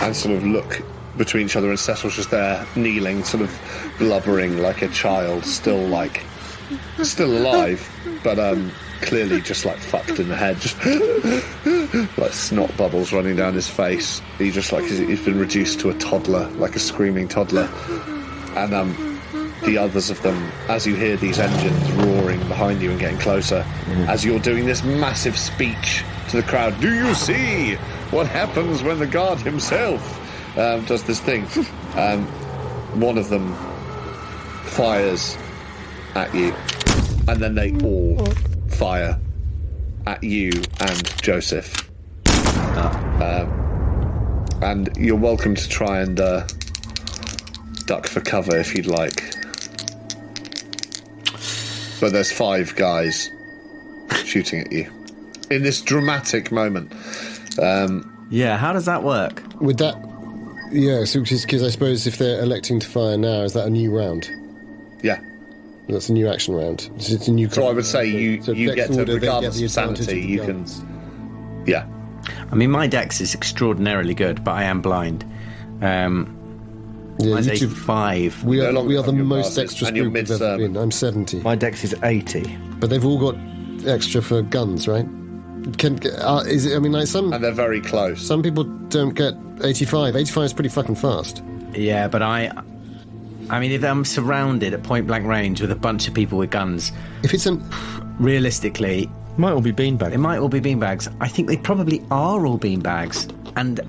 and sort of look between each other, and Cecil's just there, kneeling, sort of blubbering like a child, still alive, but clearly just like fucked in the head, just like snot bubbles running down his face. He just like he's been reduced to a toddler, like a screaming toddler. And the others of them, as you hear these engines roaring behind you and getting closer, as you're doing this massive speech to the crowd, do you see what happens when the god himself does this thing? One of them fires at you, and then they all fire at you and Joseph. And you're welcome to try and duck for cover if you'd like. But there's 5 guys shooting at you in this dramatic moment. Yeah, how does that work? Would that... Yeah, so because I suppose if they're electing to fire now, is that a new round? Yeah. That's a new action round. It's a new... So I would say you get to, order, regardless get of sanity, you can... Yeah. I mean, my dex is extraordinarily good, but I am blind. Mine's 85. We are the most glasses, dexterous and you're group we've ever been. I'm 70. My dex is 80. But they've all got extra for guns, right? Is it? I mean, like some... And they're very close. Some people don't get 85. 85 is pretty fucking fast. Yeah, but I mean, if I'm surrounded at point-blank range with a bunch of people with guns... If it's realistically... Might all be beanbags. It might all be beanbags. I think they probably are all beanbags. And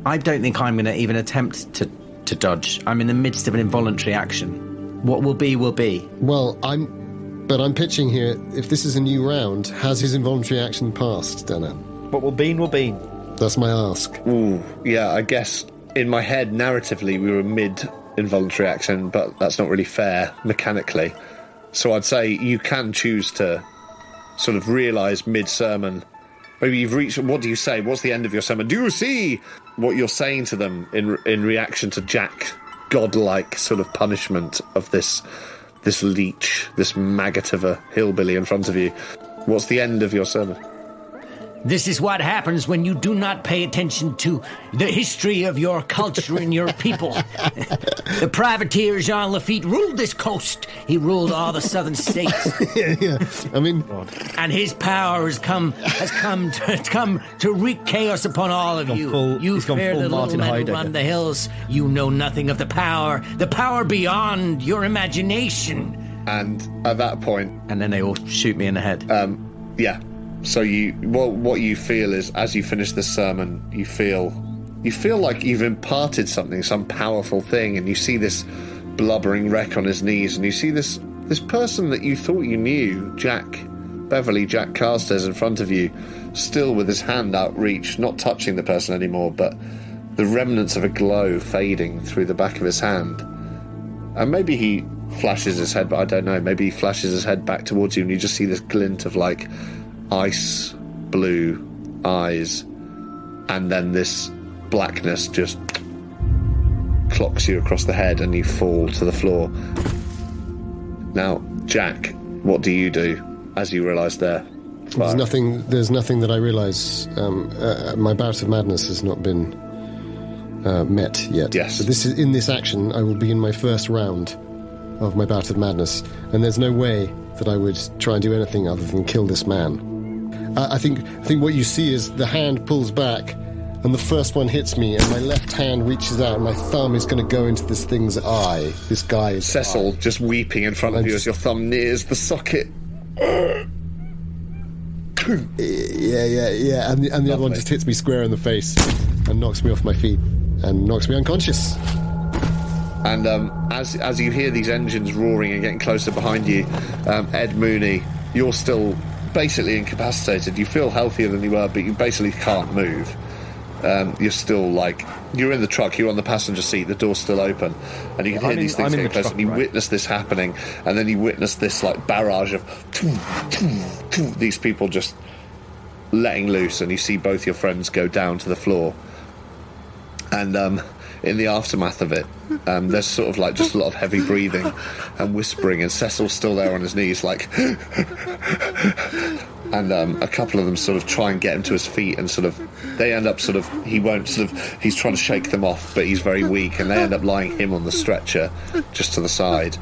I don't think I'm going to even attempt to dodge. I'm in the midst of an involuntary action. What will be, will be. Well, I'm pitching here, if this is a new round, has his involuntary action passed, Danann? What will be, will be. That's my ask. Ooh, yeah, I guess in my head, narratively, we were mid-involuntary action, but that's not really fair mechanically. So I'd say you can choose to sort of realise mid-sermon. Maybe you've reached... What do you say? What's the end of your sermon? Do you see what you're saying to them in reaction to Jack's godlike sort of punishment of this leech, this maggot of a hillbilly in front of you? What's the end of your sermon? This is what happens when you do not pay attention to the history of your culture and your people. The privateer Jean Lafitte ruled this coast. He ruled all the southern states. Yeah. I mean... And his power has come to wreak chaos upon all of you. You fear the little men who run the hills. You know nothing of the power beyond your imagination. And at that point... And then they all shoot me in the head. Yeah. So what you feel is, as you finish this sermon, you feel like you've imparted something, some powerful thing, and you see this blubbering wreck on his knees, and you see this person that you thought you knew, Beverley, Jack Carstairs, in front of you, still with his hand outreached, not touching the person anymore, but the remnants of a glow fading through the back of his hand. And maybe he flashes his head, but I don't know, maybe he flashes his head back towards you, and you just see this glint of, like, ice blue eyes, and then this blackness just clocks you across the head and you fall to the floor. Now, Jack, what do you do as you realise there? There's nothing that I realise. My bout of madness has not been met yet. Yes. But in this action, I will be in my first round of my bout of madness, and there's no way that I would try and do anything other than kill this man. I think what you see is the hand pulls back, and the first one hits me, and my left hand reaches out, and my thumb is going to go into this thing's eye. This guy's Cecil eye. Just weeping in front of you as your thumb nears the socket. Yeah, and the other one just hits me square in the face and knocks me off my feet and knocks me unconscious. And as you hear these engines roaring and getting closer behind you, Ed Mooney, you're still basically incapacitated. You feel healthier than you were, but you basically can't move. You're still you're in the truck, you're on the passenger seat, the door's still open, and you can hear these things getting closer, and you witness this happening, and then you witness this barrage of these people just letting loose, and you see both your friends go down to the floor. And in the aftermath of it, there's sort of just a lot of heavy breathing and whispering, and Cecil's still there on his knees and a couple of them sort of try and get him to his feet, and they end up he's trying to shake them off, but he's very weak, and they end up lying him on the stretcher just to the side.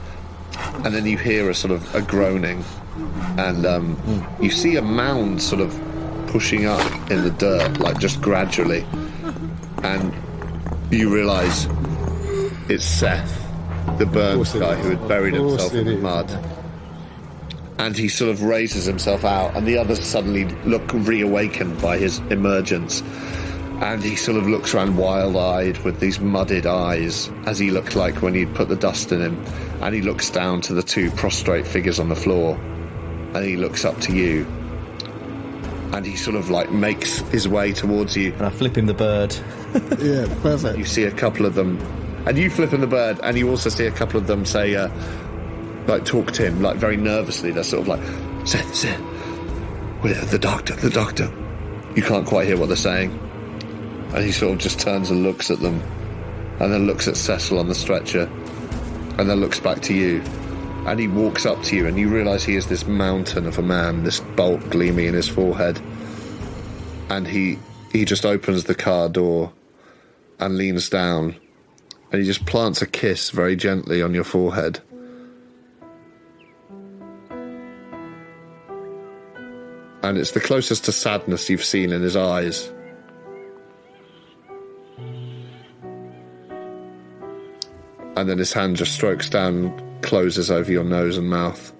And then you hear a groaning, and you see a mound sort of pushing up in the dirt, just gradually, and you realise it's Seth, the Burns guy who had buried himself in the mud. And he sort of raises himself out, and the others suddenly look reawakened by his emergence. And he sort of looks around wild-eyed with these mudded eyes, as he looked like when he'd put the dust in him. And he looks down to the two prostrate figures on the floor, and he looks up to you. And he sort of makes his way towards you. And I flip him the bird. Yeah, perfect. You see a couple of them, and you flip him the bird, and you also see a couple of them say, talk to him, very nervously. They're sort of Seth, the doctor. You can't quite hear what they're saying. And he sort of just turns and looks at them, and then looks at Cecil on the stretcher, and then looks back to you. And he walks up to you, and you realise he is this mountain of a man, this bolt gleaming in his forehead. And he just opens the car door and leans down, and he just plants a kiss very gently on your forehead. And it's the closest to sadness you've seen in his eyes. And then his hand just strokes down, closes over your nose and mouth.